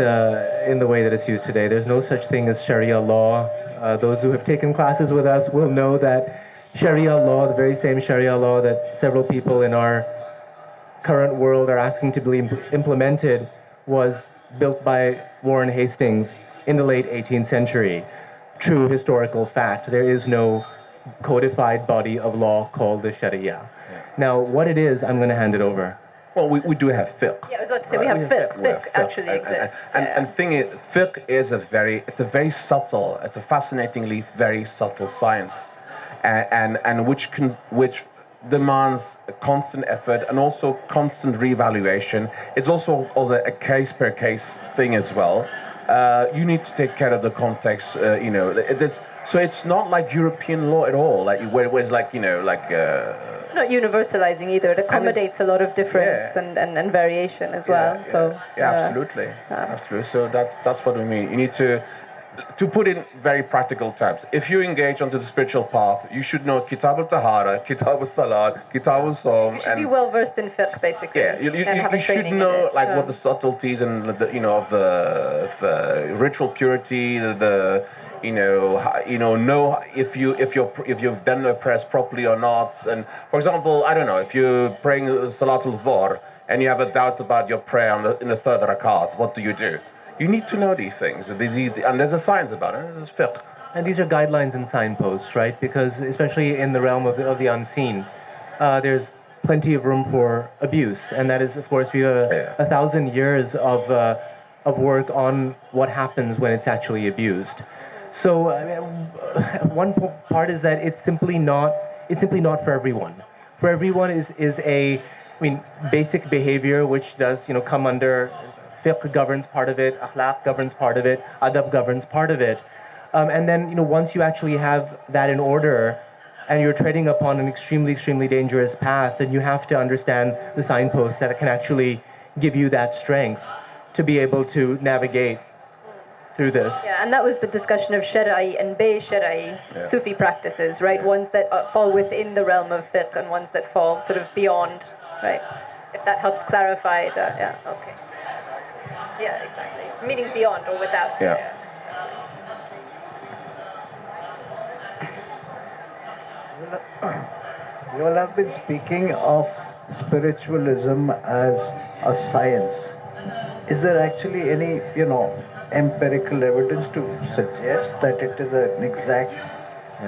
in the way that it's used today. There's no such thing as Sharia law. Those who have taken classes with us will know that Sharia law, the very same Sharia law that several people in our current world are asking to be implemented, was built by Warren Hastings in the late 18th century. True historical fact. There is no codified body of law called the Sharia. Now, what it is, I'm going to hand it over. Well, we do have fiqh. Yeah, I was about to say we have fiqh. Fiqh actually exists. And thing is, fiqh is a very subtle, it's a fascinatingly very subtle science, and which demands a constant effort and also constant reevaluation. It's also a case per case thing as well. You need to take care of the context. So it's not like European law at all. Like where it's like it's not universalizing either. It accommodates a lot of difference and variation as well. Absolutely. So that's what we mean. You need to put in very practical terms. If you engage onto the spiritual path, you should know Kitab al-Tahara, Kitab al-Salat, Kitab al-Sawm. You should be well versed in fiqh, basically. Yeah, you should know what the subtleties and of the ritual purity, know if you've done the prayers properly or not. And for example, I don't know, if you're praying Salatul Dhuhr and you have a doubt about your prayer in the third rakat, what do? You need to know these things, and there's a science about it. There's fiqh. And these are guidelines and signposts, right? Because especially in the realm of the unseen, there's plenty of room for abuse, and that is, of course, we have 1,000 years of work on what happens when it's actually abused. So one part is that it's simply not for everyone. For everyone is basic behavior, which does come under. Fiqh governs part of it, akhlaq governs part of it, adab governs part of it. And then, once you actually have that in order and you're treading upon an extremely, extremely dangerous path, then you have to understand the signposts that can actually give you that strength to be able to navigate through this. Yeah, and that was the discussion of Shara'i and Bay-Shara'i Sufi practices, right? Ones that fall within the realm of fiqh and ones that fall sort of beyond, right? If that helps clarify that, okay. Yeah, exactly. Meaning beyond or without. Yeah. You all have been speaking of spiritualism as a science. Is there actually any, empirical evidence to suggest that it is an exact,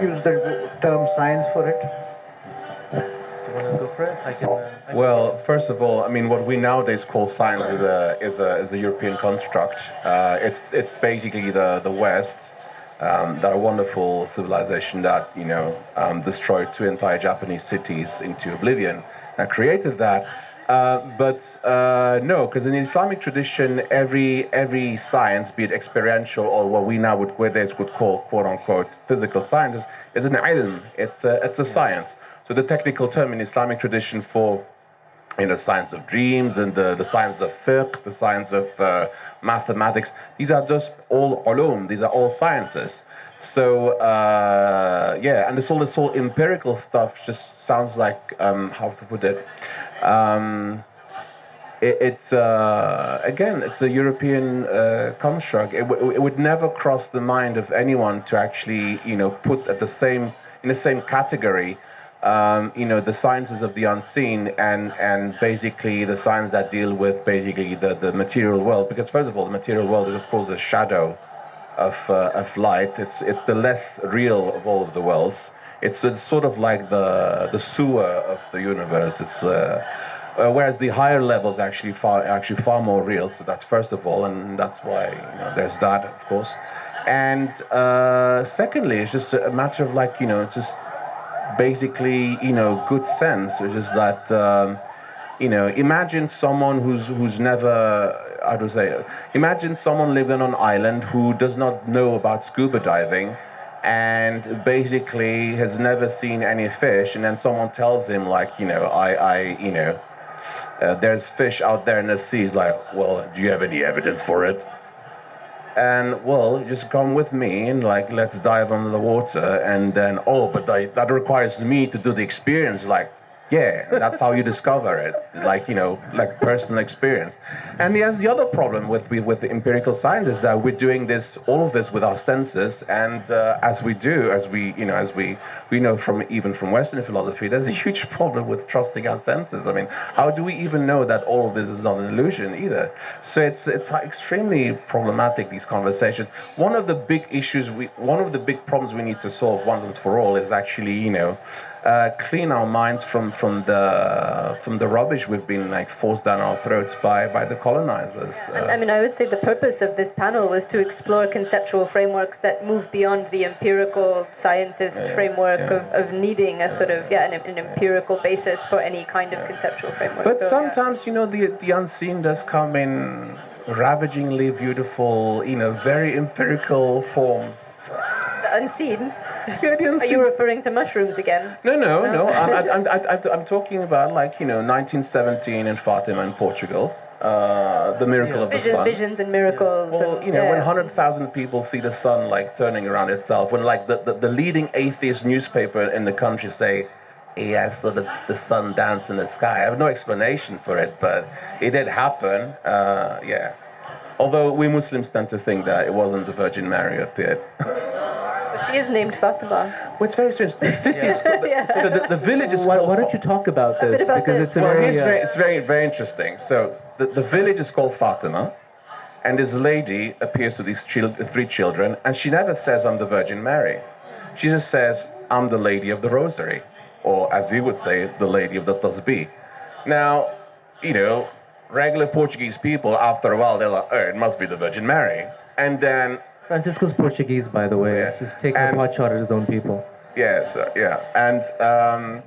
use the term science for it? Go for it. Well, first of all, what we nowadays call science is a European construct. It's basically the West, that wonderful civilization that destroyed 2 entire Japanese cities into oblivion, and created that. But no, because in the Islamic tradition, every science, be it experiential or what we nowadays would call quote unquote physical sciences, is an ilm. It's a science. So the technical term in Islamic tradition for the science of dreams and the science of fiqh, the science of mathematics, these are just all ulum, these are all sciences. So and this whole empirical stuff just sounds like, how to put it, it's a European construct. It would never cross the mind of anyone to actually put in the same category the sciences of the unseen and basically the science that deal with basically the material world. Because first of all, the material world is of course a shadow of light. It's the less real of all of the worlds. It's sort of like the sewer of the universe. It's whereas the higher levels actually far more real. So that's first of all, and that's why there's that, of course. And secondly, it's just a matter of like just basically good sense, which is that imagine someone who's never, how to say, imagine someone living on an island who does not know about scuba diving and basically has never seen any fish, and then someone tells him like there's fish out there in the sea. He's like, well, do you have any evidence for it? And well, just come with me and like let's dive under the water, and then but that requires me to do the experience. Like, yeah, that's how you discover it. Like like personal experience. And yes, the other problem with the empirical science is that we're doing all of this with our senses, and as we know from even from Western philosophy, there's a huge problem with trusting our senses. I mean, how do we even know that all of this is not an illusion either? So it's extremely problematic, these conversations. One of the big problems we need to solve once and for all is actually clean our minds from the rubbish we've been like forced down our throats by the colonizers. I mean, I would say the purpose of this panel was to explore conceptual frameworks that move beyond the empirical scientist framework of needing a sort of an empirical basis for any kind of conceptual framework. But sometimes the unseen does come in ravagingly beautiful, very empirical forms. The unseen. Are you referring to mushrooms again? No. I'm talking about 1917 in Fatima in Portugal, the miracle of the sun. Visions and miracles. Well, when 100,000 people see the sun turning around itself, when the leading atheist newspaper in the country say, "Hey, I saw the sun dance in the sky." I have no explanation for it, but it did happen. Although we Muslims tend to think that it wasn't the Virgin Mary who appeared. She is named Fatima. Well, it's very strange. The city is so the village is called... Why don't you talk about this? Because it's a it's very, very interesting. So the village is called Fatima, and this lady appears to these three children, and she never says, "I'm the Virgin Mary." She just says, "I'm the Lady of the Rosary," or as we would say, the Lady of the Tasbih. Now, regular Portuguese people, after a while, they're like, "Oh, it must be the Virgin Mary." And then... Francisco's Portuguese, by the way. He's just taking a pot shot at his own people. Yes, and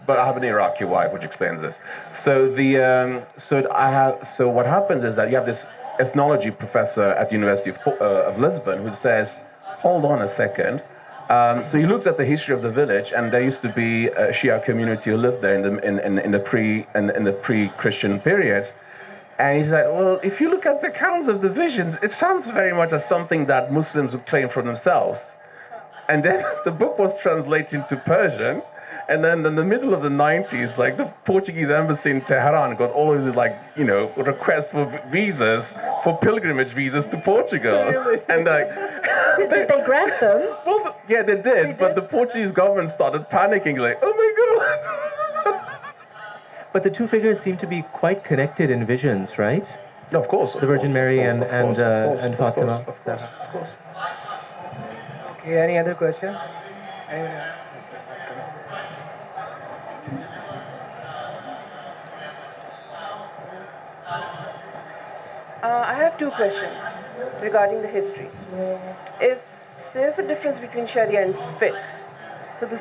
but I have an Iraqi wife, which explains this. So so what happens is that you have this ethnology professor at the University of Lisbon who says, "Hold on a second." So he looks at the history of the village, and there used to be a Shia community who lived there in the pre-Christian period. And he's like, well, if you look at the accounts of the visions, it sounds very much as something that Muslims would claim for themselves. And then the book was translated into Persian, and then in the middle of the 90s, the Portuguese embassy in Tehran got all of these, requests for visas, for pilgrimage visas to Portugal. Really? And did they grant them? Well, yeah, they did, but the Portuguese government started panicking, like, oh my God. But the two figures seem to be quite connected in visions, right? No, of course. The Virgin Mary and Fatima. Of course. Okay, any other question? Anyone else? I have two questions regarding the history. If there's a difference between Sharia and fiqh, so the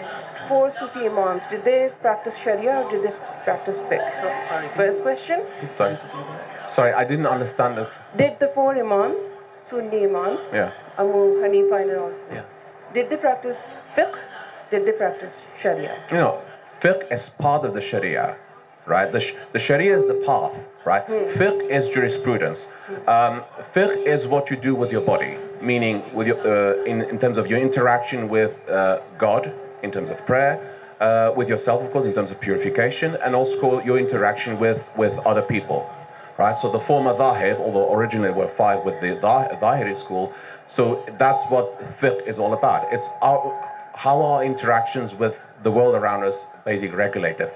four Sufi imams, did they practice Sharia or did they practice fiqh? First question. Sorry, I didn't understand it. Did the four imams, Sunni imams, Abu Hanifa and all, did they practice fiqh? Did they practice Sharia? Fiqh is part of the Sharia, right? The Sharia is the path, right? Fiqh is jurisprudence. Fiqh is what you do with your body, meaning with your, in terms of your interaction with God, in terms of prayer, with yourself, of course, in terms of purification, and also your interaction with other people, right? So the four madhahib, although originally were five with the Zahiri school, so that's what fiqh is all about. It's how our interactions with the world around us basically regulated.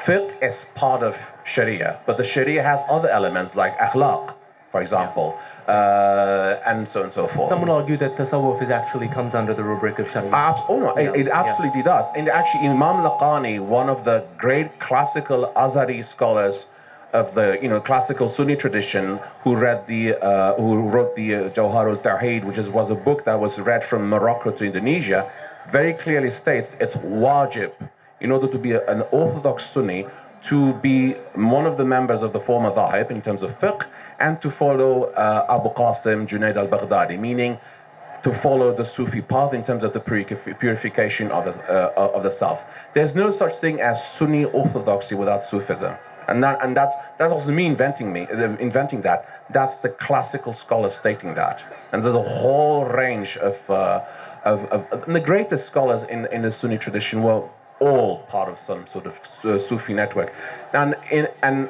Fiqh is part of Sharia, but the Sharia has other elements like akhlaq, for example, and so on and so forth. Some would argue that tasawwuf actually comes under the rubric of Sharia. Oh no, it absolutely does. And actually, Imam Laqani, one of the great classical Azhari scholars of the classical Sunni tradition, who wrote the Jawhar al-Tawheed, which was a book that was read from Morocco to Indonesia, very clearly states it's wajib, in order to be an orthodox Sunni, to be one of the members of the four madhahib in terms of fiqh, and to follow Abu Qasim Junaid al-Baghdadi, meaning to follow the Sufi path in terms of the purification of the self. There's no such thing as Sunni orthodoxy without Sufism. And that wasn't me inventing that. That's the classical scholars stating that. And there's a whole range of the greatest scholars in the Sunni tradition were all part of some sort of Sufi network. And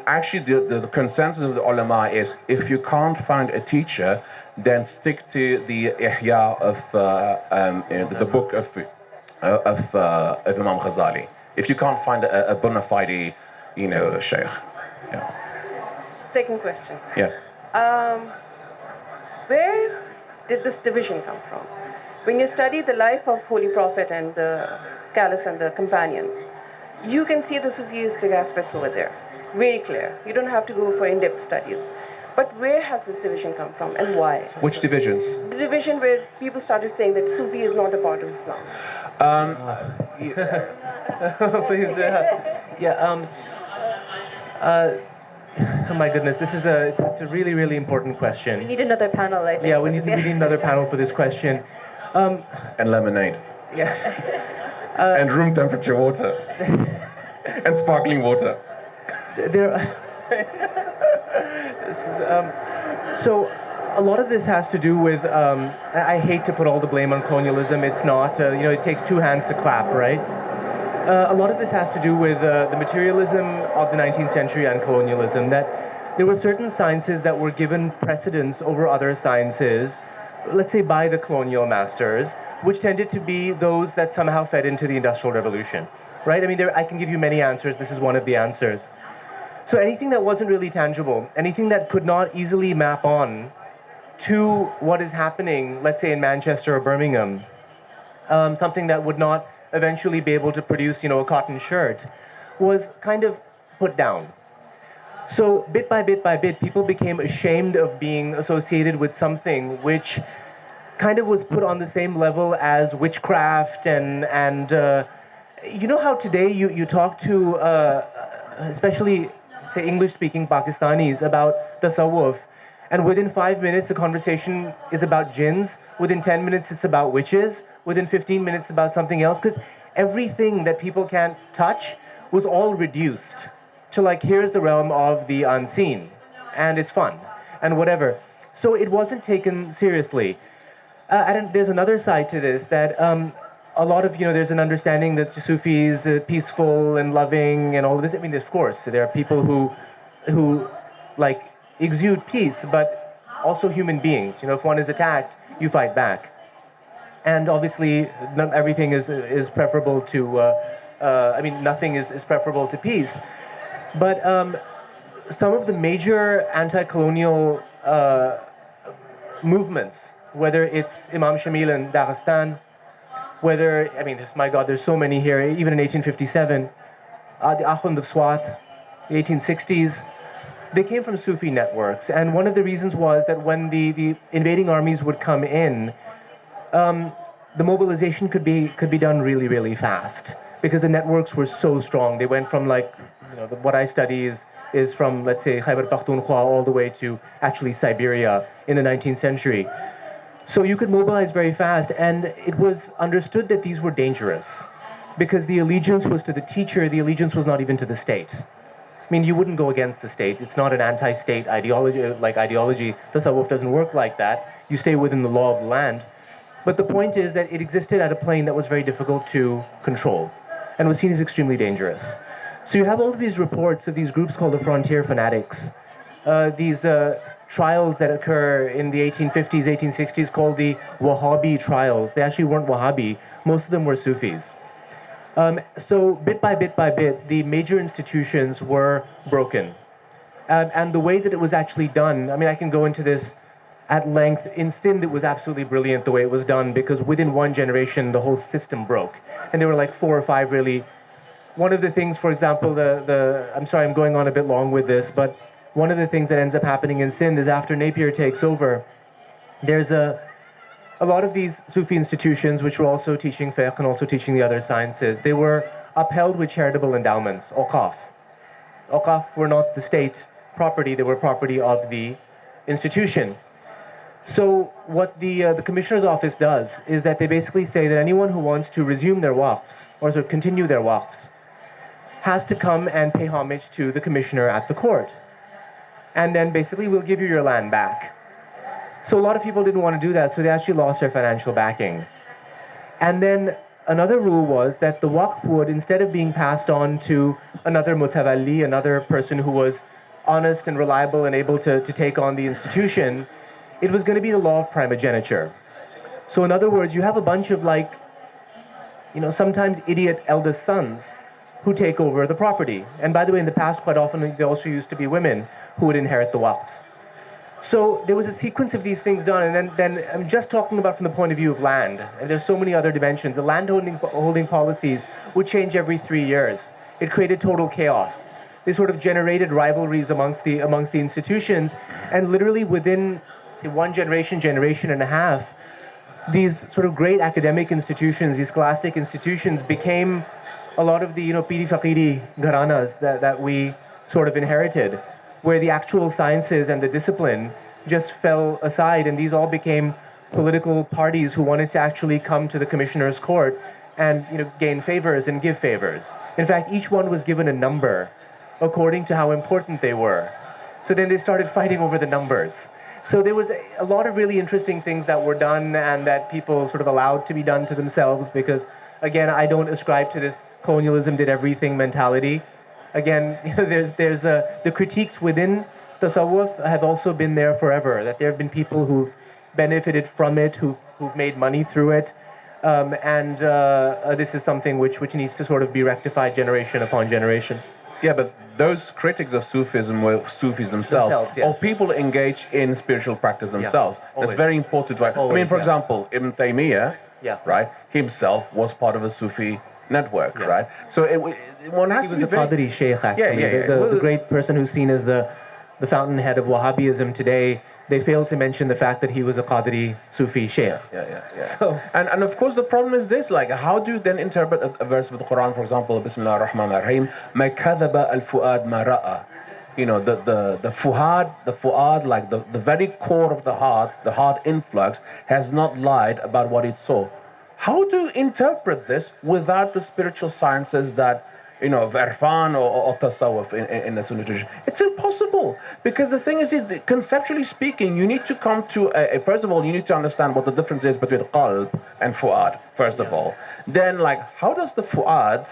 actually the consensus of the ulama is, if you can't find a teacher, then stick to the Ihya of the book of Imam Ghazali. If you can't find a bona fide Shaykh. Yeah. Second question. Yeah. Where did this division come from? When you study the life of Holy Prophet and the Caliph and the companions, you can see the Sufistic aspects over there. Very clear. You don't have to go for in-depth studies. But where has this division come from and why? Which divisions? The division where people started saying that Sufi is not a part of Islam. Please, oh my goodness, this is it's a really, really important question. We need another panel, I think. Yeah, we need another panel for this question. And lemonade. Yeah. And room temperature water. And sparkling water. So a lot of this has to do with, I hate to put all the blame on colonialism. It's not, it takes two hands to clap, right? A lot of this has to do with the materialism of the 19th century and colonialism, that there were certain sciences that were given precedence over other sciences, let's say by the colonial masters, which tended to be those that somehow fed into the Industrial Revolution, right? I mean, I can give you many answers. This is one of the answers. So anything that wasn't really tangible, anything that could not easily map on to what is happening, let's say in Manchester or Birmingham, something that would not eventually be able to produce, a cotton shirt, was kind of put down. So bit by bit, people became ashamed of being associated with something which kind of was put on the same level as witchcraft and you know how today you talk to, especially, say, English-speaking Pakistanis about tasawwuf, and within 5 minutes the conversation is about jinns, within 10 minutes it's about witches, within 15 minutes about something else, because everything that people can't touch was all reduced to like, here's the realm of the unseen, and it's fun, and whatever. So it wasn't taken seriously. And there's another side to this, that a lot of, there's an understanding that Sufi is peaceful and loving and all of this. I mean, of course, there are people who like exude peace, but also human beings. If one is attacked, you fight back. And obviously, everything is preferable to, nothing is preferable to peace. But some of the major anti-colonial movements, whether it's Imam Shamil in Dagestan, whether, my God, there's so many here, even in 1857, the Akhund of Swat, the 1860s, they came from Sufi networks. And one of the reasons was that when the invading armies would come in, the mobilization could be done really, really fast, because the networks were so strong. They went from what I study is from, let's say, Khyber Pakhtunkhwa all the way to actually Siberia in the 19th century. So you could mobilize very fast, and it was understood that these were dangerous because the allegiance was to the teacher, the allegiance was not even to the state. You wouldn't go against the state. It's not an anti-state ideology. Tasawwuf doesn't work like that. You stay within the law of the land. But the point is that it existed at a plane that was very difficult to control and was seen as extremely dangerous. So you have all of these reports of these groups called the frontier fanatics, these trials that occur in the 1850s, 1860s called the Wahhabi trials. They actually weren't Wahhabi. Most of them were Sufis. So bit by bit, the major institutions were broken. And the way that it was actually done, I mean, I can go into this at length. In Sindh, it was absolutely brilliant the way it was done, because within one generation, the whole system broke. And there were like 4 or 5 really. One of the things, for example, I'm sorry, I'm going on a bit long with this, but one of the things that ends up happening in Sindh is after Napier takes over, there's a lot of these Sufi institutions, which were also teaching fiqh and also teaching the other sciences, they were upheld with charitable endowments, awqaf. Awqaf were not the state property, they were property of the institution. So what the commissioner's office does is that they basically say that anyone who wants to resume their waqfs, or sort of continue their waqfs, has to come and pay homage to the commissioner at the court. And then basically we'll give you your land back. So a lot of people didn't want to do that, so they actually lost their financial backing. And then another rule was that the waqf would, instead of being passed on to another mutawalli, another person who was honest and reliable and able to take on the institution, it was going to be the law of primogeniture. So in other words, you have a bunch of sometimes idiot eldest sons who take over the property. And by the way, in the past, quite often, there also used to be women who would inherit the waqfs. So there was a sequence of these things done, and then I'm just talking about from the point of view of land, and there's so many other dimensions. The land holding policies would change every 3 years. It created total chaos. They sort of generated rivalries amongst the institutions, and literally within, say, one generation and a half, these sort of great academic institutions, these scholastic institutions, became a lot of the piri faqiri gharanas that we sort of inherited, where the actual sciences and the discipline just fell aside, and these all became political parties who wanted to actually come to the commissioner's court and gain favors and give favors. In fact, each one was given a number according to how important they were. So then they started fighting over the numbers. So there was a lot of really interesting things that were done and that people sort of allowed to be done to themselves, because again, I don't ascribe to this colonialism did everything mentality. Again, there's the critiques within tasawwuf have also been there forever, that there have been people who've benefited from it, who've made money through it, and this is something which needs to sort of be rectified generation upon generation. Yeah, but those critics of Sufism were Sufis themselves, yes. or people engaged in spiritual practice themselves. Yeah, that's very important, right? Always, I mean, for example, Ibn Taymiyyah, right, himself was part of a Sufi network, right? So one has he to was be the Qadri Sheikh, actually, the great person who's seen as the fountainhead of Wahhabism today. They failed to mention the fact that he was a Qadri Sufi Sheikh. Yeah. So, and of course the problem is this, like, how do you then interpret a verse of the Quran, for example, Bismillah ar-Rahman ar-Rahim, مَا كَذَبَ الْفُؤَادْ مَا رَأَى. The fuad, like the very core of the heart influx, has not lied about what it saw. How do you interpret this without the spiritual sciences that, of irfan or tasawwuf in the Sunni tradition? It's impossible, because the thing is that conceptually speaking, you need to come to first of all, you need to understand what the difference is between qalb and fuad, first of all. Then, like, how does the fuad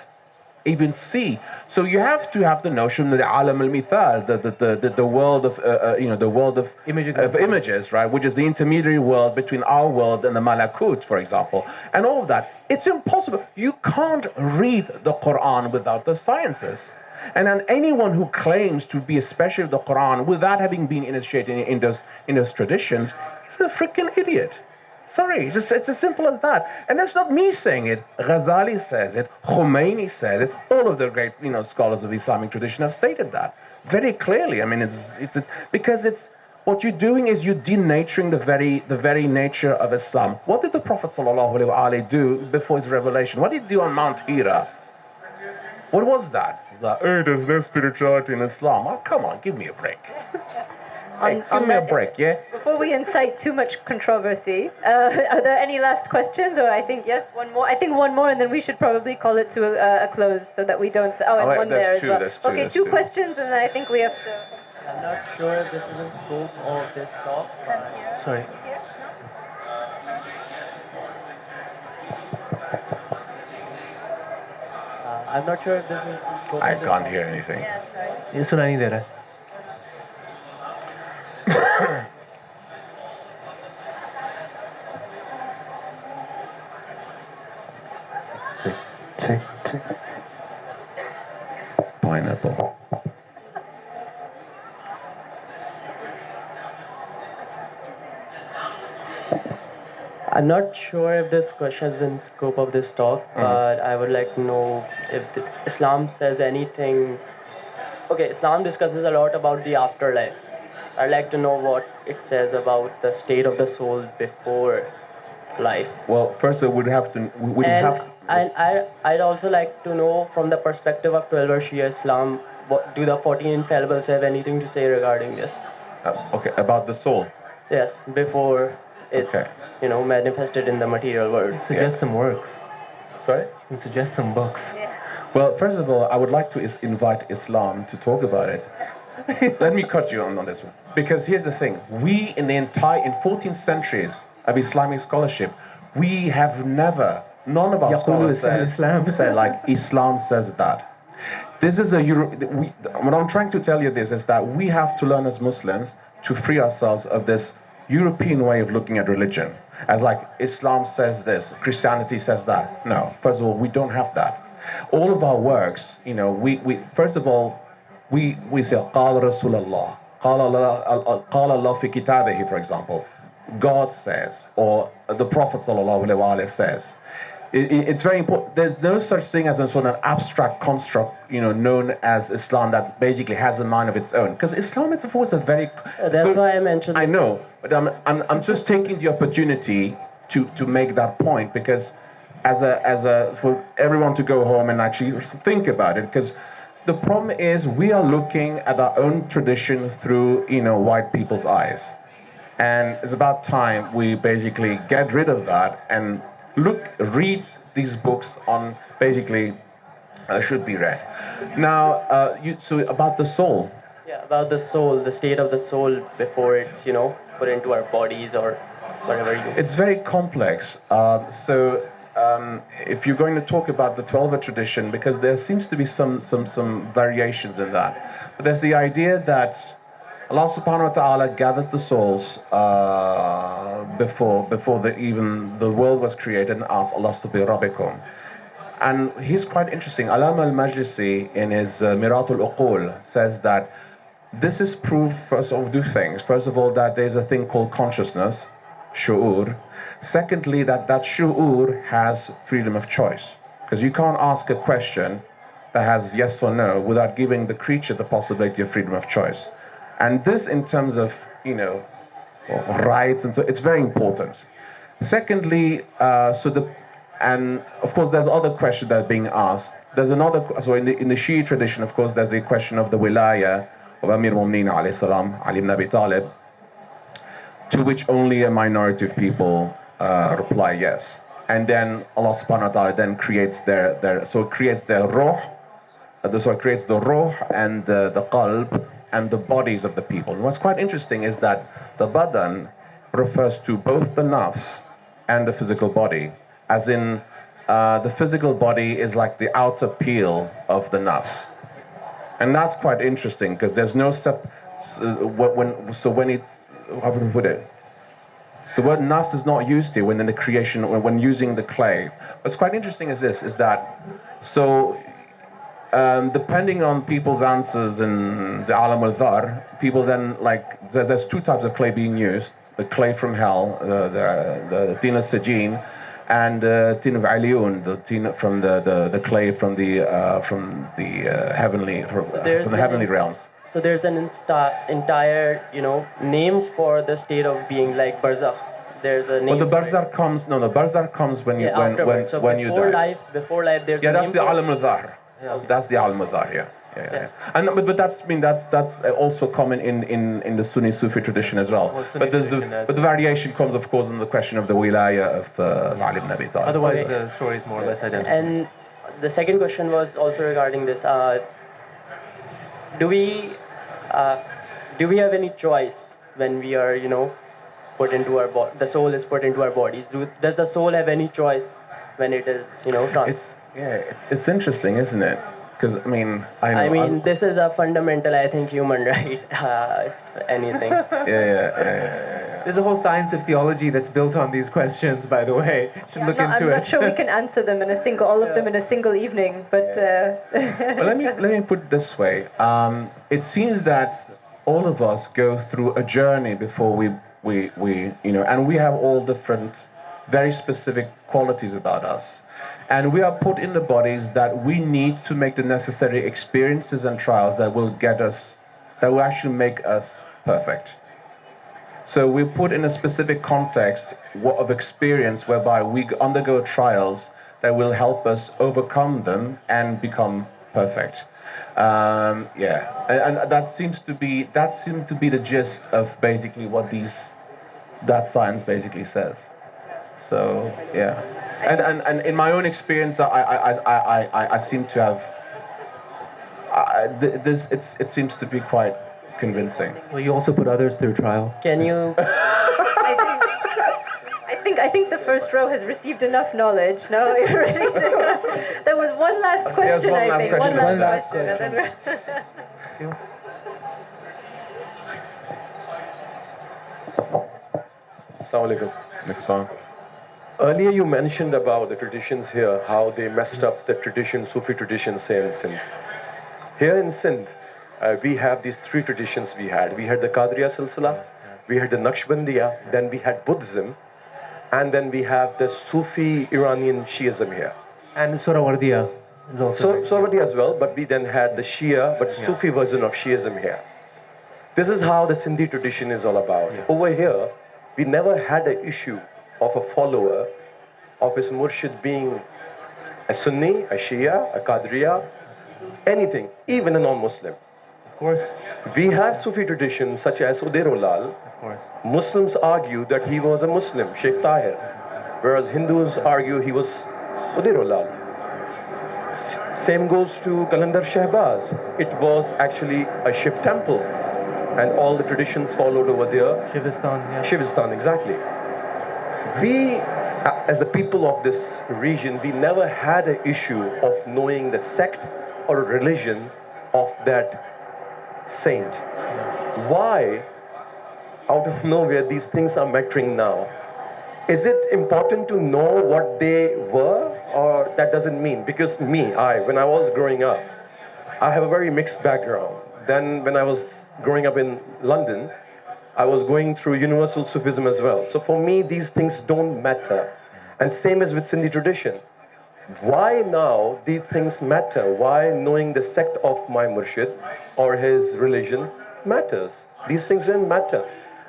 even see? So you have to have the notion of the alam al-mithal, the world of the world of images, right, which is the intermediary world between our world and the malakut, for example, and all of that. It's impossible. You can't read the Quran without the sciences. And then anyone who claims to be a specialist of the Quran without having been initiated in those traditions is a freaking idiot. Sorry, it's as simple as that. And that's not me saying it. Ghazali says it. Khomeini says it. All of the great, scholars of the Islamic tradition have stated that very clearly. I mean, it's because what you're doing is you're denaturing the very nature of Islam. What did the Prophet ﷺ do before his revelation? What did he do on Mount Hira? What was that? He was like, hey, there's no spirituality in Islam. Oh, come on, give me a break. Give me a break, yeah? Before we incite too much controversy, are there any last questions? Or I think, yes, one more. I think one more, and then we should probably call it to a close so that we don't... Oh, and one there as well. Okay, two questions, and then I think we have to... I'm not sure if this is in scope of this talk. Sorry. I'm not sure if this is in scope. I can't hear anything. Yeah, sorry. ये सुना नहीं दे रहा है. Pineapple. I'm not sure if this question is in scope of this talk, but I would like to know if Islam says anything. Okay, Islam discusses a lot about the afterlife. I'd like to know what it says about the state of the soul before life. Well, first we'd have to. And I'd also like to know from the perspective of 12-hour Shia Islam, what do the 14 infallibles have anything to say regarding this? Okay, about the soul. Yes, before it's manifested in the material world. Suggest some works. Sorry? And suggest some books. Well, first of all, I would like to invite Islam to talk about it. Let me cut you on this one. Because here's the thing. We, in 14 centuries of Islamic scholarship, we have never, none of our scholars said like, Islam says that. This is what I'm trying to tell you is that we have to learn as Muslims to free ourselves of this European way of looking at religion. As like, Islam says this, Christianity says that. No, first of all, we don't have that. All of our works, we first of all, we say, قال رسول الله, قال الله في كتابه, for example. God says, or the Prophet sallallahu alaihi wasallam says. It's very important. There's no such thing as a sort of abstract construct, known as Islam that basically has a mind of its own. Because Islam itself was a very. That's why I mentioned. I know, but I'm just taking the opportunity to make that point because, for everyone to go home and actually think about it, because the problem is we are looking at our own tradition through white people's eyes, and it's about time we basically get rid of that and read these books on basically should be read. Now, so about the soul. Yeah, about the soul, the state of the soul before it's put into our bodies or whatever you. It's very complex. If you're going to talk about the 12-hour tradition, because there seems to be some variations in that, but there's the idea that Allah subhanahu wa ta'ala gathered the souls before even the world was created and asked Allah to be Rabbikum. And he's quite interesting. Alam al-Majlisi in his Miratul Uqul says that this is proof first of two things. First of all, that there's a thing called consciousness, shu'ur. Secondly, that shu'ur has freedom of choice. Because you can't ask a question that has yes or no without giving the creature the possibility of freedom of choice. And this in terms of, rights, and so it's very important. Secondly, and of course there's other questions that are being asked. There's another, so in the Shia tradition, of course, there's the question of the wilaya of Amir Mu'mineen alayhi salam, Ali ibn Abi Talib, to which only a minority of people reply yes. And then Allah subhanahu wa ta'ala then creates creates the ruh, creates the ruh and the qalb, and the bodies of the people. And what's quite interesting is that the badan refers to both the nafs and the physical body, as in the physical body is like the outer peel of the nafs. And that's quite interesting because there's no when it's, how would we put it? The word nafs is not used here when in the creation, when using the clay. What's quite interesting is depending on people's answers in the Alam al-Dhar, people then there's two types of clay being used: the clay from hell, the tin al-Sajin, and tin of Aliyun, the tin from the clay from the heavenly realms. So there's an entire name for the state of being, like barzakh. There's a name. Well, the barzakh comes when you die. Before life, there's a name. That's the Alam al-Dhar. Yeah. That's the al-Madhar, yeah. And but that's also common in the Sunni Sufi tradition as well. But the variation comes, of course, in the question of the wilaya of Ali ibn Abi Talib. Otherwise, the story is more or less identical. And the second question was also regarding this. Do we have any choice when we are put into our body? The soul is put into our bodies. Does the soul have any choice when it is It's interesting, isn't it? Because I know. This is a fundamental, I think, human right. If anything. Yeah. There's a whole science of theology that's built on these questions, by the way. Should look into I'm it. not sure we can answer them in all of them in a single evening, but. Well, let me put it this way. It seems that all of us go through a journey before we and we have all different, very specific qualities about us. And we are put in the bodies that we need to make the necessary experiences and trials that will actually make us perfect. So we're put in a specific context of experience whereby we undergo trials that will help us overcome them and become perfect. And that seems to be the gist of basically what that science basically says. So yeah, and in my own experience, I seem to have it seems to be quite convincing. Well, you also put others through trial. Can you? I think the first row has received enough knowledge. No, you're ready. There was one last question. One last question. Assalamu alaikum. Next song. Earlier you mentioned about the traditions here, how they messed up the tradition, Sufi traditions here in Sindh. Here in Sindh, we have these three traditions we had. We had the Qadriya Silsila, we had the Naqshbandiya, then we had Buddhism, and then we have the Sufi Iranian Shiism here. And Sohrawardiya is also. Sohrawardiya as well, but we then had the Shia, but Sufi version of Shiism here. This is how the Sindhi tradition is all about. Over here, we never had an issue of a follower of his murshid being a Sunni, a Shia, a Qadriya, anything, even a non-Muslim. Of course. We have Sufi traditions such as Udairulal. Of course. Muslims argue that he was a Muslim, Sheikh Tahir, whereas Hindus argue he was Udairulal. Same goes to Qalandar Shahbaz. It was actually a Shiv temple, and all the traditions followed over there. Shivistan, yeah. Shivistan, exactly. We, as the people of this region, we never had an issue of knowing the sect or religion of that saint. Why, out of nowhere, these things are mattering now? Is it important to know what they were, or that doesn't mean? Because when I was growing up, I have a very mixed background. Then when I was growing up in London, I was going through universal Sufism as well. So for me, these things don't matter. And same as with Sindhi tradition. Why now these things matter? Why knowing the sect of my murshid or his religion matters? These things don't matter.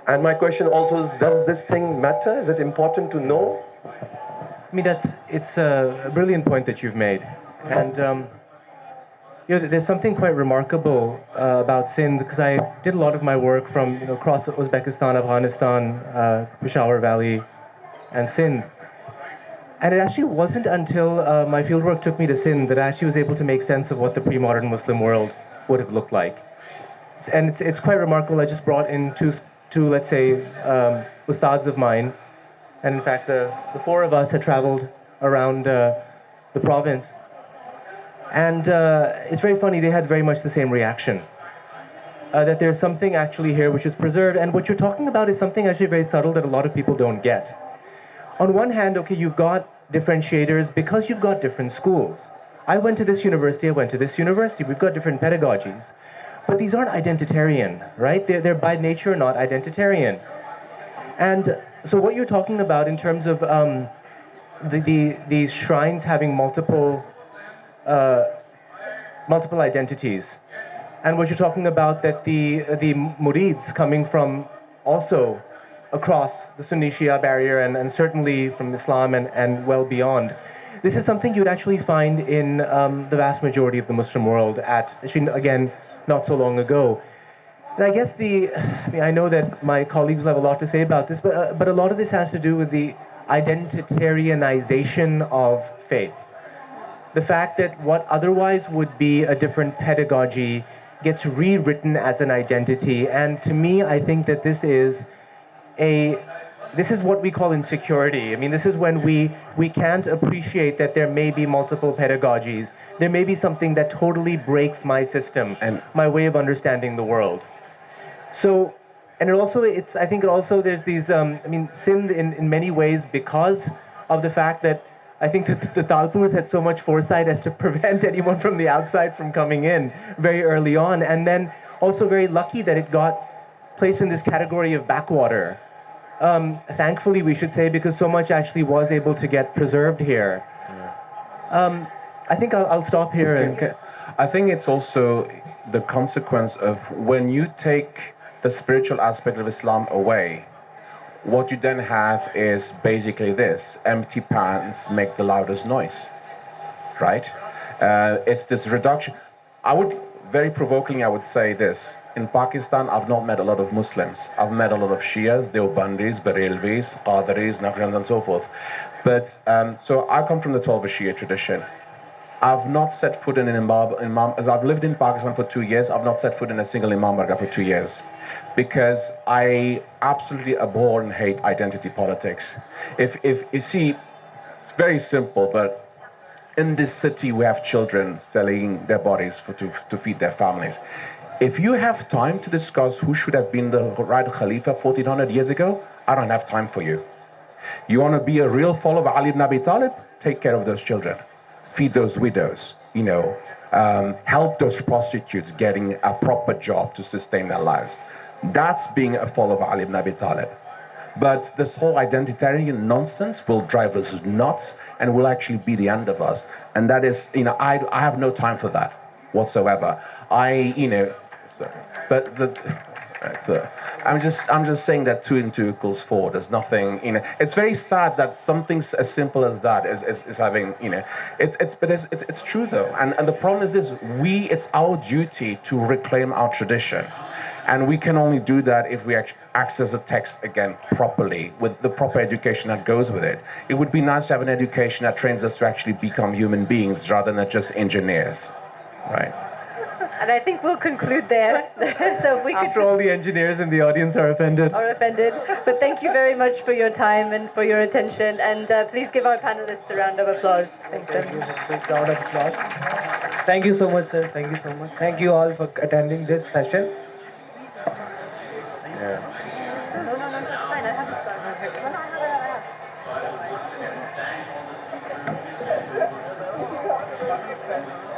And my question also is, does this thing matter? Is it important to know? I mean, it's a brilliant point that you've made. And there's something quite remarkable about Sindh, because I did a lot of my work from across Uzbekistan, Afghanistan, Peshawar Valley, and Sindh. And it actually wasn't until my fieldwork took me to Sindh that I actually was able to make sense of what the pre-modern Muslim world would have looked like. And it's quite remarkable. I just brought in two let's say, ustads of mine. And in fact, the four of us had traveled around the province. And it's very funny, they had very much the same reaction. That there's something actually here which is preserved, and what you're talking about is something actually very subtle that a lot of people don't get. On one hand, okay, you've got differentiators because you've got different schools. I went to this university, we've got different pedagogies. But these aren't identitarian, right? They're by nature not identitarian. And so what you're talking about in terms of these shrines having multiple identities, and what you're talking about that the murids coming from also across the Sunni Shia barrier and certainly from Islam and well beyond. This is something you'd actually find in the vast majority of the Muslim world again, not so long ago. And I guess I know that my colleagues will have a lot to say about this, but a lot of this has to do with the identitarianization of faith. The fact that what otherwise would be a different pedagogy gets rewritten as an identity. And to me, I think that this is what we call insecurity. I mean, this is when we can't appreciate that there may be multiple pedagogies. There may be something that totally breaks my system and my way of understanding the world. So and I think it also, there's these, sin in many ways because of the fact that I think that the Talpurs had so much foresight as to prevent anyone from the outside from coming in very early on, and then also very lucky that it got placed in this category of backwater. Thankfully, we should say, because so much actually was able to get preserved here. I think I'll stop here. Okay. I think it's also the consequence of when you take the spiritual aspect of Islam away, what you then have is basically this: empty pans make the loudest noise, right? It's this reduction. Very provokingly, I would say this. In Pakistan, I've not met a lot of Muslims. I've met a lot of Shias, Deobandis, Barelvis, Qadiris, Naqshbandis, and so forth. But, so I come from the 12 Shia tradition. I've not set foot in an imam, as I've lived in Pakistan for 2 years, I've not set foot in a single imam bargah for 2 years. Because I absolutely abhor and hate identity politics. If you see, it's very simple, but in this city we have children selling their bodies to feed their families. If you have time to discuss who should have been the right Khalifa 1400 years ago, I don't have time for you. You want to be a real follower of Ali ibn Abi Talib? Take care of those children. Feed those widows, help those prostitutes getting a proper job to sustain their lives. That's being a follower of Ali ibn Abi Talib. But this whole identitarian nonsense will drive us nuts and will actually be the end of us. And that is, I have no time for that whatsoever. I'm just saying that 2 and 2 equals 4. There's nothing, it's very sad that something as simple as that is having, it's true though. And the problem is this: it's our duty to reclaim our tradition. And we can only do that if we access the text again properly, with the proper education that goes with it. It would be nice to have an education that trains us to actually become human beings rather than just engineers, right? And I think we'll conclude there. So we After all the engineers in the audience are offended. But thank you very much for your time and for your attention. And please give our panelists a round of applause. Thank them. Big round of applause. Thank you so much, sir. Thank you so much. Thank you all for attending this session. No, it's fine. I have a start. No, I have.